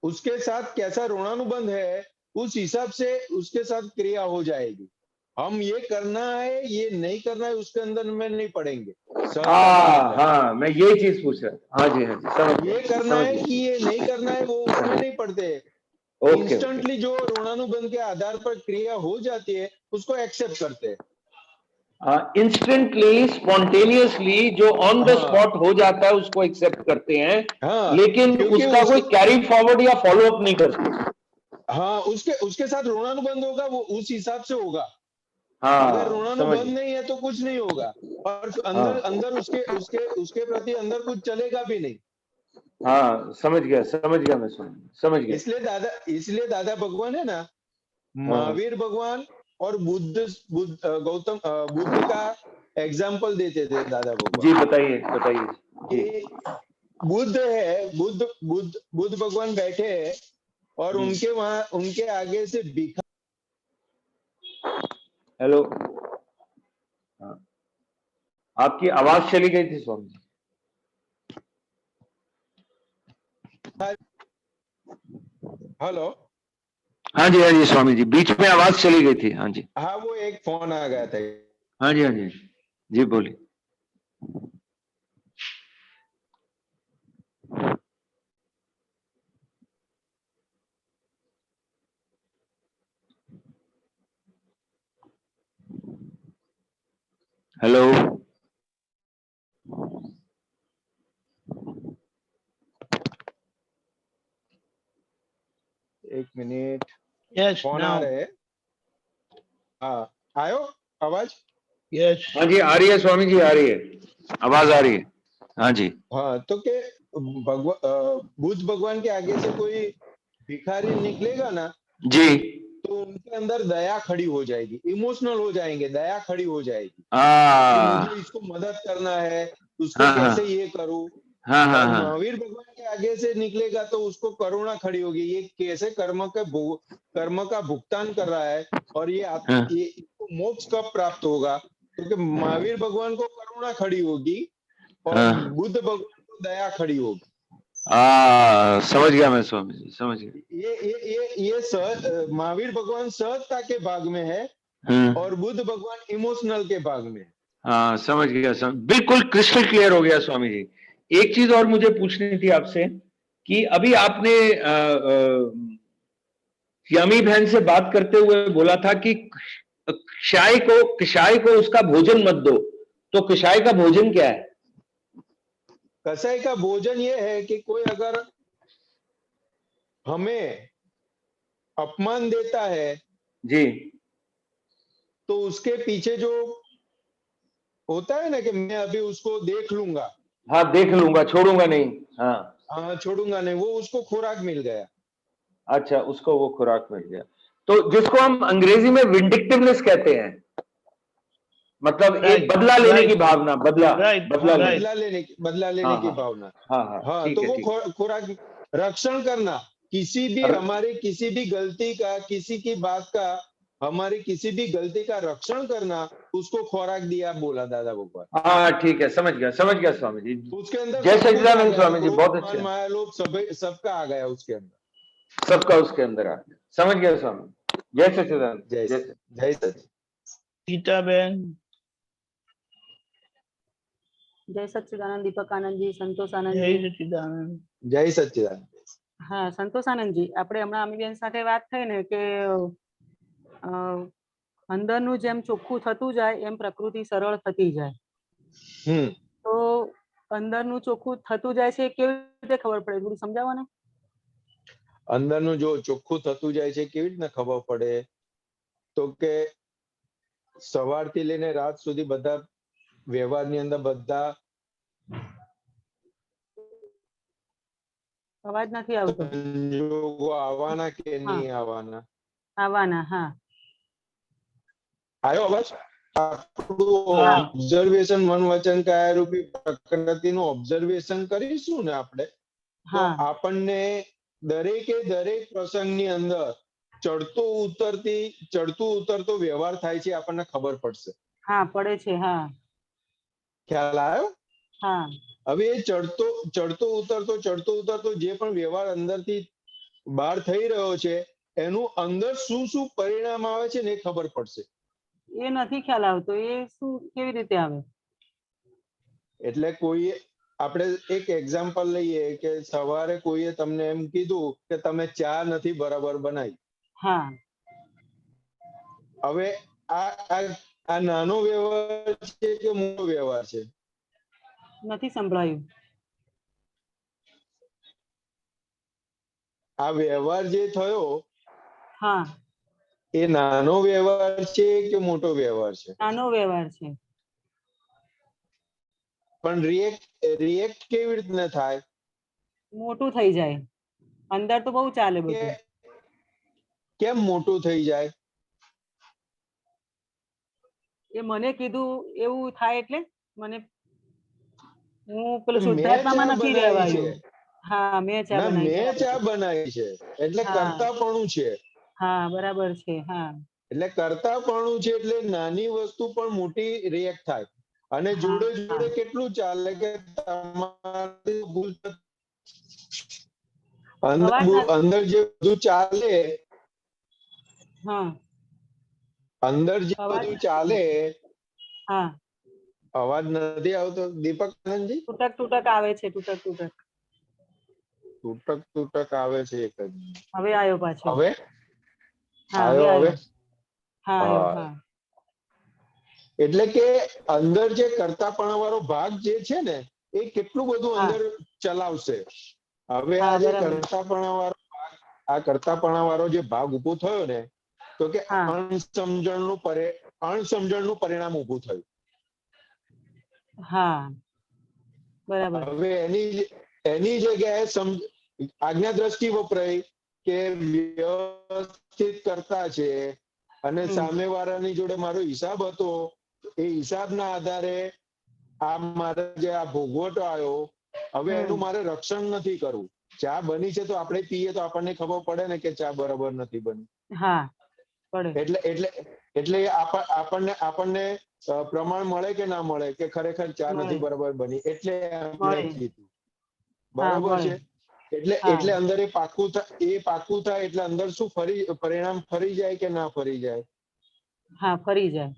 उसके साथ कैसा ऋणानुबंध है उस हिसाब से उसके साथ क्रिया हो जाएगी। हम ये करना है ये नहीं करना है उसके अंदर में नहीं पड़ेंगे। हाँ, मैं यही चीज पूछ रहा। हाँ जी, ये करना है कि ये नहीं करना है वो उसमें नहीं पड़ते। इंस्टेंटली जो ऋणानुबंध के आधार पर क्रिया हो जाती है उसको एक्सेप्ट करते हैं। इंस्टेंटली स्पॉन्टेनियसली जो ऑन द स्पॉट हो जाता है उसको एक्सेप्ट करते हैं। लेकिन उसका कोई कैरी फॉरवर्ड या फॉलो अप नहीं करते। हाँ, उसके साथ ऋणानुबंध होगा वो उस हिसाब से होगा। अगर ऋणानुबंध नहीं है तो कुछ नहीं होगा और अंदर उसके प्रति अंदर कुछ चलेगा भी नहीं। हाँ, समझ गया मैं समझ गया। इसलिए दादा भगवान है ना, महावीर भगवान और बुद्ध का एग्जाम्पल देते थे दादा भगवान। जी बताइए। बुद्ध भगवान बैठे हैं और उनके आगे से भिखारी। हेलो, आपकी आवाज चली गई थी स्वामी जी। हेलो। हाँ जी स्वामी जी, बीच में आवाज चली गई थी। हाँ जी। हाँ, वो एक फोन आ गया था। हाँ जी जी बोलिए। हेलो। एक मिनट। यस, फोन आ रहे हैं। हाँ, आयो आवाज? यस। हाँ जी, आ रही है स्वामी जी, आ रही है आवाज, आ रही है। हाँ जी। हाँ, तो के बुद्ध भगवान के आगे से कोई भिखारी निकलेगा ना जी, तो उनके अंदर दया खड़ी हो जाएगी, इमोशनल हो जाएंगे, दया खड़ी हो जाएगी। मुझे इसको मदद करना है, उसको कैसे ये करूं। महावीर भगवान के आगे से निकलेगा तो उसको करुणा खड़ी होगी, ये कैसे कर्म का भुगतान कर रहा है और ये इसको मोक्ष कब प्राप्त होगा। क्योंकि महावीर भगवान को करुणा खड़ी होगी और हाँ। बुद्ध भगवान को दया खड़ी होगी। समझ गया मैं स्वामी जी, समझ गया। ये महावीर भगवान सहजता के भाग में है और बुद्ध भगवान इमोशनल के भाग में है। हाँ समझ गया, बिल्कुल क्रिस्टल क्लियर हो गया स्वामी जी। एक चीज और मुझे पूछनी थी आपसे कि अभी आपने यमी बहन से बात करते हुए बोला था कि कषाय को उसका भोजन मत दो, तो कषाय का भोजन क्या है? कसाई का भोजन ये है कि कोई अगर हमें अपमान देता है जी, तो उसके पीछे जो होता है ना कि मैं अभी उसको देख लूंगा, हाँ देख लूंगा, छोड़ूंगा नहीं, हाँ छोड़ूंगा नहीं, वो उसको खुराक मिल गया। अच्छा, उसको वो खुराक मिल गया। तो जिसको हम अंग्रेजी में विंडिक्टिवनेस कहते हैं, मतलब एक बदला लेने की भावना, बदला लेने की भावना। हाँ तो वो खुराक, रक्षण करना, किसी भी हमारे किसी भी गलती का, किसी की बात का, हमारी किसी भी गलती का रक्षण करना, उसको खुराक दिया बोला दादा भगवान। हाँ ठीक है, समझ गया स्वामी जी। उसके अंदर जय सच्चिदानंद स्वामी जी, बहुत अच्छे। माया लोभ सबका आ गया उसके अंदर, सबका उसके अंदर आ गया, समझ गया स्वामी। जय सच्चिदानंद। जय सच्चिदानंद। गीता बहन। जय सच्चिदानंद दीपक आनंदजी, संतोष आनंद। जय सच्चिदानंद। जय सच्चिदानंद। હા સંતોષ આનંદજી, આપણે હમણાં અમીબેન સાથે વાત થઈ ને કે અંદરનું જેમ ચોખ્ખું થતું જાય એમ પ્રકૃતિ સરળ થતી જાય, તો અંદરનું ચોખ્ખું થતું જાય છે કેવી રીતે ખબર પડે, થોડું સમજાવો ને. અંદરનું જો ચોખ્ખું થતું જાય છે કેવી રીતના ખબર પડે, તો કે સવારથી લઈને રાત સુધી બધા વ્યવહારની અંદર બધા અવાજ નથી આવતો. સંજોગો આવવાના કે નહીં આવવાના? આવવાના. હા આવ્યો અવાજ? આપણું ઓબ્ઝર્વેશન મન વચન કાયા રૂપી પ્રકૃતિનું ઓબ્ઝર્વેશન કરીશું ને આપણે, તો આપણને દરેકે દરેક પ્રસંગની અંદર ચડતું ઉતરતો વ્યવહાર થાય છે, આપણને ખબર પડશે. હા પડે છે. હા ખ્યાલ આવ્યો? હા. હવે એ ચડતો ઉતરતો જે પણ વ્યવહાર અંદરથી બહાર થઈ રહ્યો છે, એનું અંદર શું શું પરિણામ આવે છે ને એ ખબર પડશે. એ નથી ખ્યાલ આવતો, એ શું કેવી રીતે આવે? એટલે કોઈ આપણે એક એક્ઝામ્પલ લઈએ કે સવારે કોઈએ તમને એમ કીધું કે તમે ચા નથી બરાબર બનાવી. હા. હવે આ નાનો વ્યવહાર છે કે મોટો વ્યવહાર છે? નથી સંભળાયું. આ વ્યવહાર જે થયો, હા, એ નાનો વ્યવહાર છે કે મોટો વ્યવહાર છે? નાનો વ્યવહાર છે. પણ રિએક્ટ કેવી રીતના થાય? મોટું થઈ જાય. અંદર તો બહુ ચાલે બધું. કેમ મોટું થઈ જાય? એ મને કીધું એવું થાય એટલે મને, હું પેલું શુદ્ધાત્મામાં નથી રહેવાયું. હા મેં ચા બનાવી છે એટલે કર્તાપણું છે. હા બરાબર છે. હા એટલે કર્તાપણું છે, એટલે નાની વસ્તુ પણ મોટી રિએક્ટ થાય. અને જોડે જોડે કેટલું ચાલે કે તમારી ભૂલ અંદર જે બધું ચાલે, અંદર જે બધું ચાલે, અવાજ નથી આવતો દીપક આનંદજી? તૂટક આવે છે. તૂટક આવે છે. એક જ હવે આવ્યો પાછો. હવે આવ્યો. એટલે કે અંદર જે કર્તાપણા વાળો ભાગ જે છે ને, એ કેટલું બધું અંદર ચલાવશે. હવે આ જે કર્તાપણા વાળો જે ભાગ ઉભો થયો ને, તો કે અણસમજણનું પરિણામ ઉભું થયું. હા બરાબર. હવે એની જગ્યાએ આજ્ઞા દ્રષ્ટિ વપરાય કે વ્યવસ્થિત કરતા છે અને સામેવાળાની જોડે મારો હિસાબ હતો, એ હિસાબના આધારે આ મારે જે આ ભોગવટો આવ્યો, હવે એનું મારે રક્ષણ નથી કરવું. ચા બની છે તો આપણે પીએ તો આપણને ખબર પડે ને કે ચા બરાબર નથી બની. હા પડે. એટલે આપણને પ્રમાણ મળે કે ના મળે કે ખરેખર ચા મળે. નથી બરાબર બની એટલે એમણે મળે. કીધું હા, બરાબર મળે. છે. એટલે હા. એટલે અંદર એ પાકું થાય એટલે અંદર શું પરિણામ ફરી જાય કે ના ફરી જાય? હા, ફરી જાય.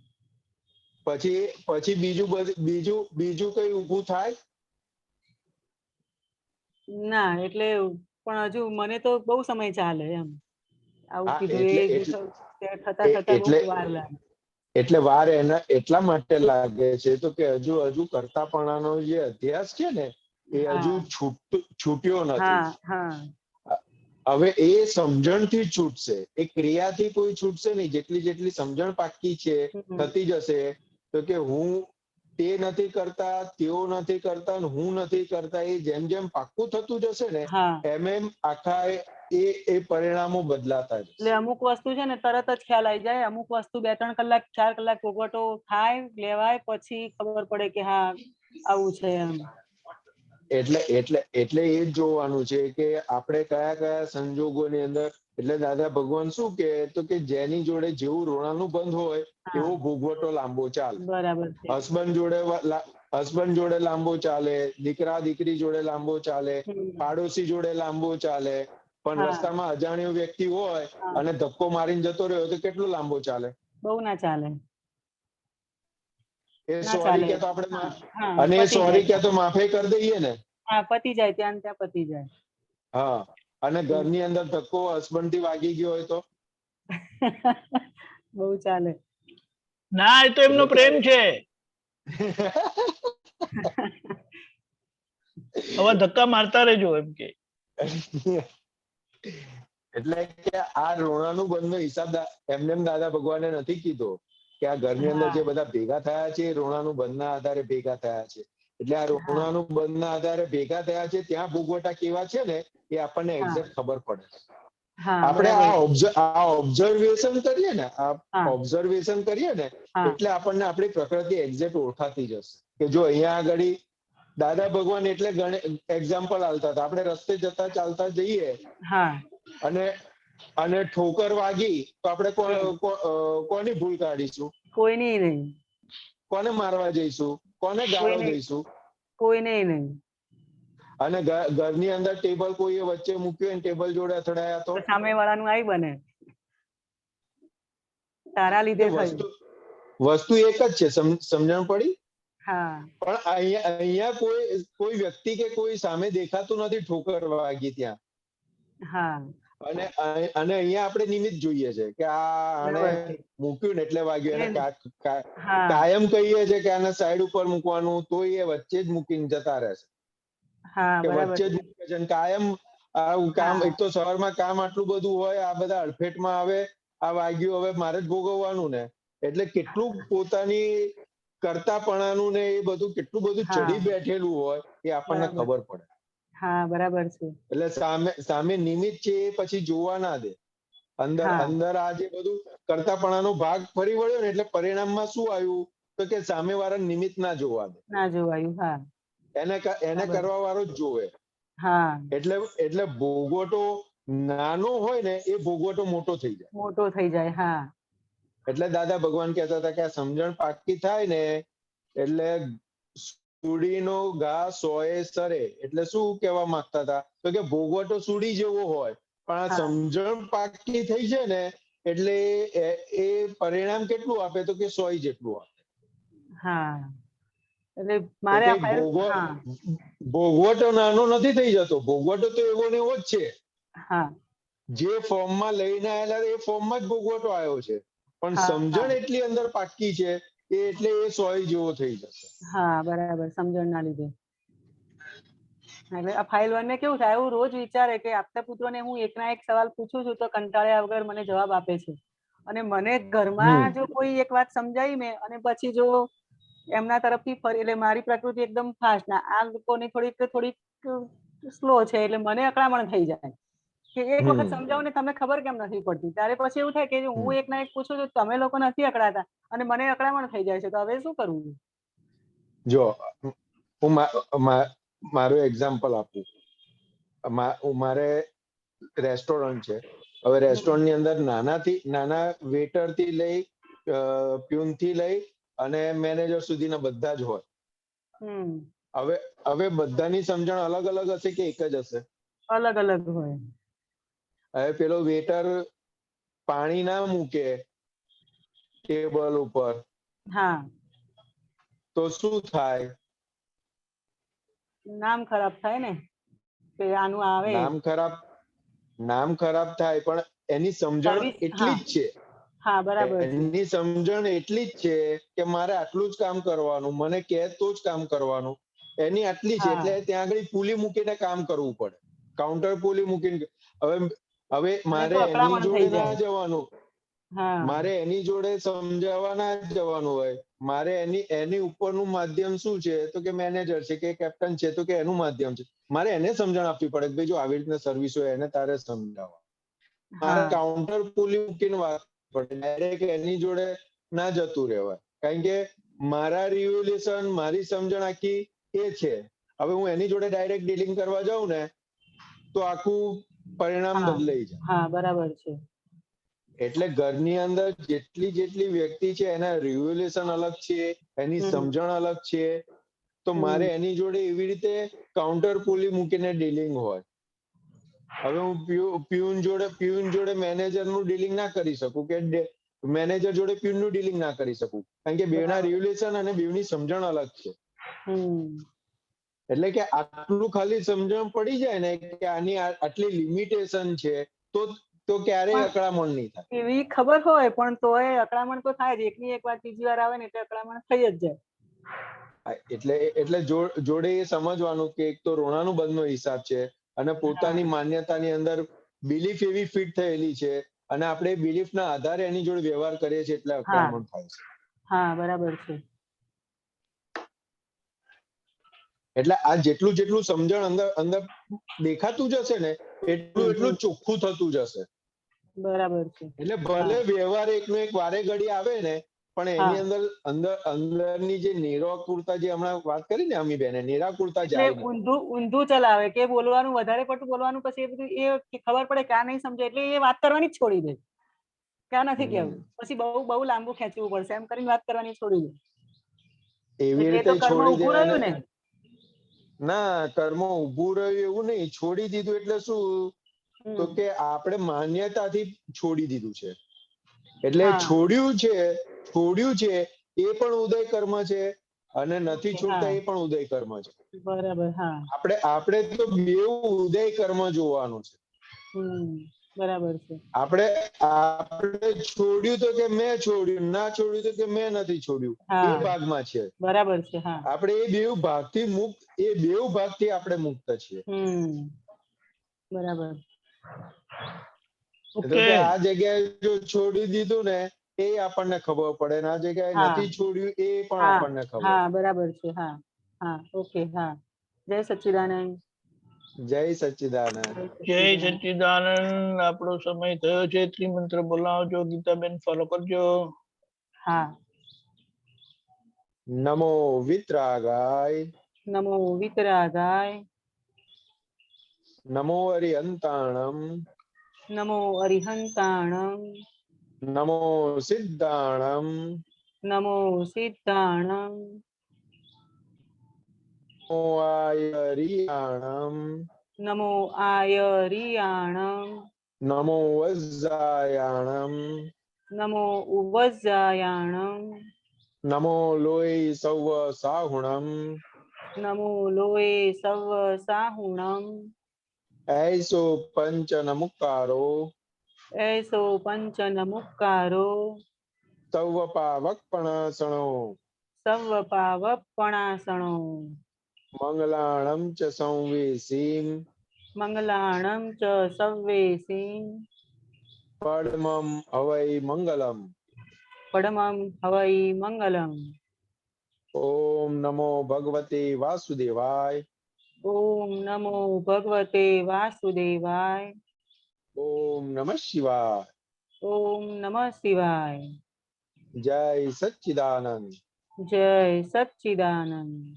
પછી બીજું કઈ ઊભું થાય? ના એટલે પણ હજુ મને તો બહુ સમય ચાલે એમ. આવું હા, કીધું એટલે એ એટલે થતા બહુ એટલે વાર લાગે. એટલે વાર એટલા માટે લાગે છે તો કે હજુ કરતાપણાનો જે અધ્યાસ છે ને એ હા. હજુ છૂટ્યો નથી. હા, હા. હવે એ સમજણથી જ છૂટશે, એ ક્રિયાથી કોઈ છૂટશે નહીં. જેટલી સમજણ પાકી છે થતી જશે તો કે હું તે નથી કરતા, તેઓ નથી કરતા, હું નથી કરતા, એ જેમ પાક્કું થતું જશે ને હા. એમ આખા એ પરિણામો બદલાતા જશે. એટલે અમુક વસ્તુ છે ને તરત જ ખ્યાલ આવી જાય, અમુક વસ્તુ 2-3 કલાક 4 કલાક ભોગવટો થાય, લેવાય, પછી ખબર પડે કે હા આવું છે એમ. એટલે એ જ જોવાનું છે કે આપણે કયા સંજોગોની અંદર, એટલે દાદા ભગવાન શું કે તો કે જેની જોડે જેવું રોણાનું બંધ હોય હા. એવો ભોગવટો લાંબો ચાલે. બરાબર છે. હસબન્ડ જોડે લાંબો ચાલે, દીકરી જોડે લાંબો ચાલે, હમ. પાડોશી જોડે લાંબો ચાલે, પણ હા. રસ્તામાં અજાણ્યો વ્યક્તિ હોય હા. અને ધક્કો મારીને જતો રહ્યો તો કેટલો લાંબો ચાલે? બહુ ના ચાલે. એ ના સોરી ચાલે. કે તો આપણે હા, હા, અને પતી સોરી કે જાય. તો માફી કરી દઈએ ને. હા, પતી જાય, ત્યાં ને ત્યાં પતી જાય. હા, અને ઘરની અંદર ધક્કો હસબન્ડ થી વાગી ગયો હોય તો બહુ ચાલે. ના, એ તો એમનો પ્રેમ છે. હવે ધક્કા મારતા રહેજો એમ કે. એટલે કે આ રોણાનું બંધનો હિસાબ એમને દાદા ભગવાને નથી કીધો કે આ ઘરની અંદર જે બધા ભેગા થયા છે એ રોણાનું બંધના આધારે ભેગા થયા છે. એટલે આ રોણાનું બંધના આધારે ભેગા થયા છે, ત્યાં ભોગવટા કેવા છે ને એ આપણને એક્ઝેક્ટ ખબર પડે. આપણે આ ઓબ્ઝર્વેશન કરીએ ને, એટલે આપણને આપણી પ્રકૃતિ એક્ઝેક્ટ ઓળખાતી જશે કે જો અહીંયા આગળ દાદા ભગવાન એટલે એક્ઝામ્પલ આલતા હતા. આપણે રસ્તે જતા ચાલતા જઈએ અને ઠોકર વાગી તો આપણે કોની ભૂલ કાઢીશું? કોઈની નહીં. કોને મારવા જઈશું? કોને ગાળો દઈશું? કોઈને નહીં. અને ઘરની અંદર ટેબલ કોઈએ વચ્ચે મૂક્યું અને ટેબલ જોડે અથડાયા તો સામે વાળાનું આઈ બને, તારા લીધે થયું. વસ્તુ એક જ છે, સમજણ પડી? હા. પણ અહીંયા કોઈ વ્યક્તિ કે કોઈ સામે દેખાતું નથી ઠોકર વાગી ત્યાં. હા. અને અહીંયા આપણે નિમિત્ત જોઈએ છે કે આને મૂક્યું ને એટલે વાગ્યું. એને કાયમ કહીએ છે કે આને સાઈડ ઉપર મૂકવાનું, તો એ વચ્ચે જ મૂકીને જતા રહેશે કે વચ્ચે જ મૂકે છે. કાયમ આવું કામ, એક તો સવારમાં કામ આટલું બધું હોય, આ બધા અડફેટમાં આવે, આ વાગ્યું હવે મારે જ ભોગવવાનું ને, એટલે કેટલું પોતાની કરતાપણાનું ને એ બધું કેટલું બધું ચડી બેઠેલું હોય એ આપણને ખબર પડે. હા, બરાબર છે. એટલે સામે નિમિત્ત છે એ પછી જોવા ના દે. અંદર આ જે બધું કરતાપણાનો ભાગ ફરી વળ્યો ને એટલે પરિણામમાં શું આવ્યું તો કે સામે વાળા નિમિત્ત ના જોવા દે. ના જોવાયું. હા. એને કરવા વાળો જ જોવે. હા. એટલે ભોગવટો નાનો હોય ને એ ભોગવટો મોટો થઈ જાય. હા. એટલે દાદા ભગવાન કહેતા હતા કે આ સમજણ પાકી થાય ને એટલે સુડીનો ઘા 100 સરે. એટલે શું કહેવા માંગતા હતા તો કે ભોગવટો સુડી જેવો હોય, પણ આ સમજણ પાકી થઈ છે ને એટલે એ પરિણામ કેટલું આપે તો કે 100 જેટલું આપે. હા. એટલે મારે ભોગવટો નાનો નથી થઈ જતો. ભોગવટો તો એવો ને એવો જ છે. હા. જે ફોર્મમાં લઈને આવેલા એ ફોર્મમાં જ ભોગવટો આવ્યો છે, પણ સમજણ એટલી અંદર પાકી છે એટલે એ 100 જેવો થઈ જશે. હા, બરાબર. સમજણ ના લીધે. એટલે આ ફાઇલ 1 ને કેવું થાય, એવું રોજ વિચારે કે આપતા પુત્રોને હું એકના એક સવાલ પૂછું છું તો કંટાળ્યા વગર મને જવાબ આપે છે. અને મને ઘરમાં જો કોઈ એક વાત સમજાવી મેં અને પછી જો એમના તરફથી ફરી, એટલે મારી પ્રકૃતિ એકદમ ફાસ્ટ, આ લોકોની થોડીક સ્લો છે, એટલે મને અકળામણ થઈ જાય કે એક વખત સમજાવો ને તમને ખબર કેમ નથી પડતી. ત્યારે પછી એવું થાય કે હું એકના એક પૂછું છું, તમે લોકો નથી અકળાતા અને મને અકળામણ થઈ જાય છે, તો હવે શું કરવું? જો હું મારું એક્ઝામ્પલ આપું. મારે રેસ્ટોરન્ટ છે. હવે રેસ્ટોરન્ટની અંદર નાના વેટર થી લઈ પ્યુન થી લઈ અને મેનેજર સુધીના બધા જ હોય. હમ હવે હવે બધાની સમજણ અલગ અલગ હશે કે એક જ હશે? અલગ અલગ હોય. હવે પેલો વેટર પાણી ના મૂકે ટેબલ ઉપર હા, તો શું થાય? નામ ખરાબ થાય ને કે આનું આવે નામ ખરાબ થાય, પણ એની સમજણ સર્વિસ. એટલી જ છે. હા, બરાબર છે. એની સમજણ એટલી જ છે કે મારે આટલું જ કામ કરવાનું, મને કહે તો જ કામ કરવાનું, એની આટલી છે. હા. એટલે ત્યાં આગળ પુલી મૂકીને કામ કરવું પડે, કાઉન્ટર પુલી મૂકીને. હવે મારે તો એની અકળામણ જોડે થઈ ના જાય. જવાનું, હા, મારે એની જોડે સમજાવવા ના જવાનું હોય. મારે એની ઉપરનું માધ્યમ શું છે? તો કે મેનેજર છે કે કેપ્ટન છે, તો કે એનું માધ્યમ છે. મારે એને સમજણ આપવી પડે કે ભાઈ જો આવી રીતના સર્વિસ હોય એને તારે સમજાવવા. મારે હા, કાઉન્ટર પુલી મૂકીને વાત પડે, ડાયરેક્ટ એની જોડે ના જતું રહેવાય. કારણ કે મારા રિવ્યુલેશન, મારી સમજણ આખી એ છે. હવે હું એની જોડે ડાયરેક્ટ ડીલિંગ કરવા જાઉં ને તો આખું પરિણામ હા, બદલાઈ જાય. હા, બરાબર છે. એટલે ઘરની અંદર જેટલી વ્યક્તિ છે એના રિવ્યુલેશન અલગ છે, એની હમ, સમજણ અલગ છે. તો મારે એની જોડે એવી રીતે કાઉન્ટર પુલી મૂકીને ડીલિંગ હોય. હવે હું પ્યુન જોડે મેનેજર નું ડીલિંગ ના કરી શકું, કે મેનેજર જોડે પ્યુન નું ડીલિંગ ના કરી શકું, કારણ કે બેના બરાબર. રિવ્યુલેશન અને બેની સમજણ અલગ છે. હમ એટલે કે આટલું ખાલી સમજણ પડી જાય ને કે આની આટલી લિમિટેશન છે, તો ક્યારેય પણ અકળામણ નહીં થાય. એવી ખબર હોય પણ તોય અકળામણ તો થાય જ. એકની એક વાર ત્રીજી વાર આવે ને એટલે અકળામણ થઈ જ જાય. એટલે જોડે એ સમજવાનું કે એક તો ઋણાનું બંધનો હિસાબ છે અને પોતાની માન્યતાની અંદર બિલીફ એવી ફિટ થયેલી છે, અને આપણે બિલીફ ના આધારે એની જોડે વ્યવહાર કરીએ છીએ, એટલે હા, અકળામણ થાય છે. હા, બરાબર છે. એટલે આ જેટલું સમજણ અંદર દેખાતું જશે ને એટલું ચોખ્ખું થતું જશે. બરાબર છે. એટલે ભલે વ્યવહાર એકનો એક વારે ઘડી આવે ને, પણ એની અંદરની જે નિરાકુરતા, જે હમણાં વાત કરી ને અમીબેને, નિરાકુરતા એટલે જાય નહીં. ઊંધું ચલાવે કે બોલવાનું વધારે પડતું બોલવાનું, પછી એ બધું એ ખબર પડે કે આ નહીં સમજે એટલે એ વાત કરવાની જ છોડી દે કે આ નથી કેવું, પછી બહુ લાંબુ ખેંચવું પડશે એમ કરીને વાત કરવાની છોડી દે. એવી એટલે એ રીતે તો કર્મ છોડી ઊભું દેવાય રહ્યું ને. ના, કર્મ ઊભું રહ્યું એવું નહીં. છોડી દીધું એટલે શું? તો કે આપણે માન્યતાથી છોડી દીધું છે. એટલે છોડ્યું છે એ પણ ઉદય કર્મ છે, અને નથી છોડતા એ પણ ઉદય કર્મ છે. બરાબર. હા, આપણે તો બેઉ ઉદય કર્મ જોવાનું છે. બરાબર છે. આપણે છોડ્યું તો કે મેં છોડ્યું, ના છોડ્યું તો કે મેં નથી છોડ્યું, એ ભાગમાં છે. બરાબર છે. હા, આપણે એ બેઉ ભાગથી મુક્ત, એ બેઉ ભાગથી આપણે મુક્ત છીએ. બરાબર. તો કે આ જગ્યાએ જો છોડી દીધું ને એ આપણને ખબર પડે, ને આ જગ્યાએ નથી છોડ્યું એ પણ આપણને ખબર. હા, બરાબર છે. હા, હા, ઓકે. હા, જય સચ્ચિદાનંદ. જય સચ્ચિદાનંદ. જય સચ્ચિદાનંદ. આપણો સમય થયો છે. ત્રિમંત્ર બોલાવજો. ગીતાબેન ફોલો કરજો. હા. નમો વિતરાગાય, નમો વિતરાગાય, નમો અરિહંતાણમ, નમો અરિહંતાણમ, નમો સિદ્ધાણમ, નમો સિદ્ધાણમ, નમો આયરિયાણમ, નમો આયરિયાણમ, નમો વજ્જાયાણમ, નમો ઉવજ્જાયાણમ, નમો લોય સૌ સાહુણમ, નમો લોય સવ સાહુણમ, ऐसो पंच नमुकारो, એસો પંચ નમુક્કારો, સૌ પાવક પણાસણો, સવ પાવપણાસણો, મંગલાણમ ચ સંવેસીમ, મંગલાણમ ચ સવ્વેસીમ, પડમમ હવૈ મંગલમ. પડમમ હવૈ મંગલમ. ઓમ નમો ભગવતે વાસુદેવાય, ઓમ નમો ભગવતે વાસુદેવાય, ઓમ નમઃ શિવાય. ઓમ નમઃ શિવાય. જય સચ્ચિદાનંદ. જય સચ્ચિદાનંદ.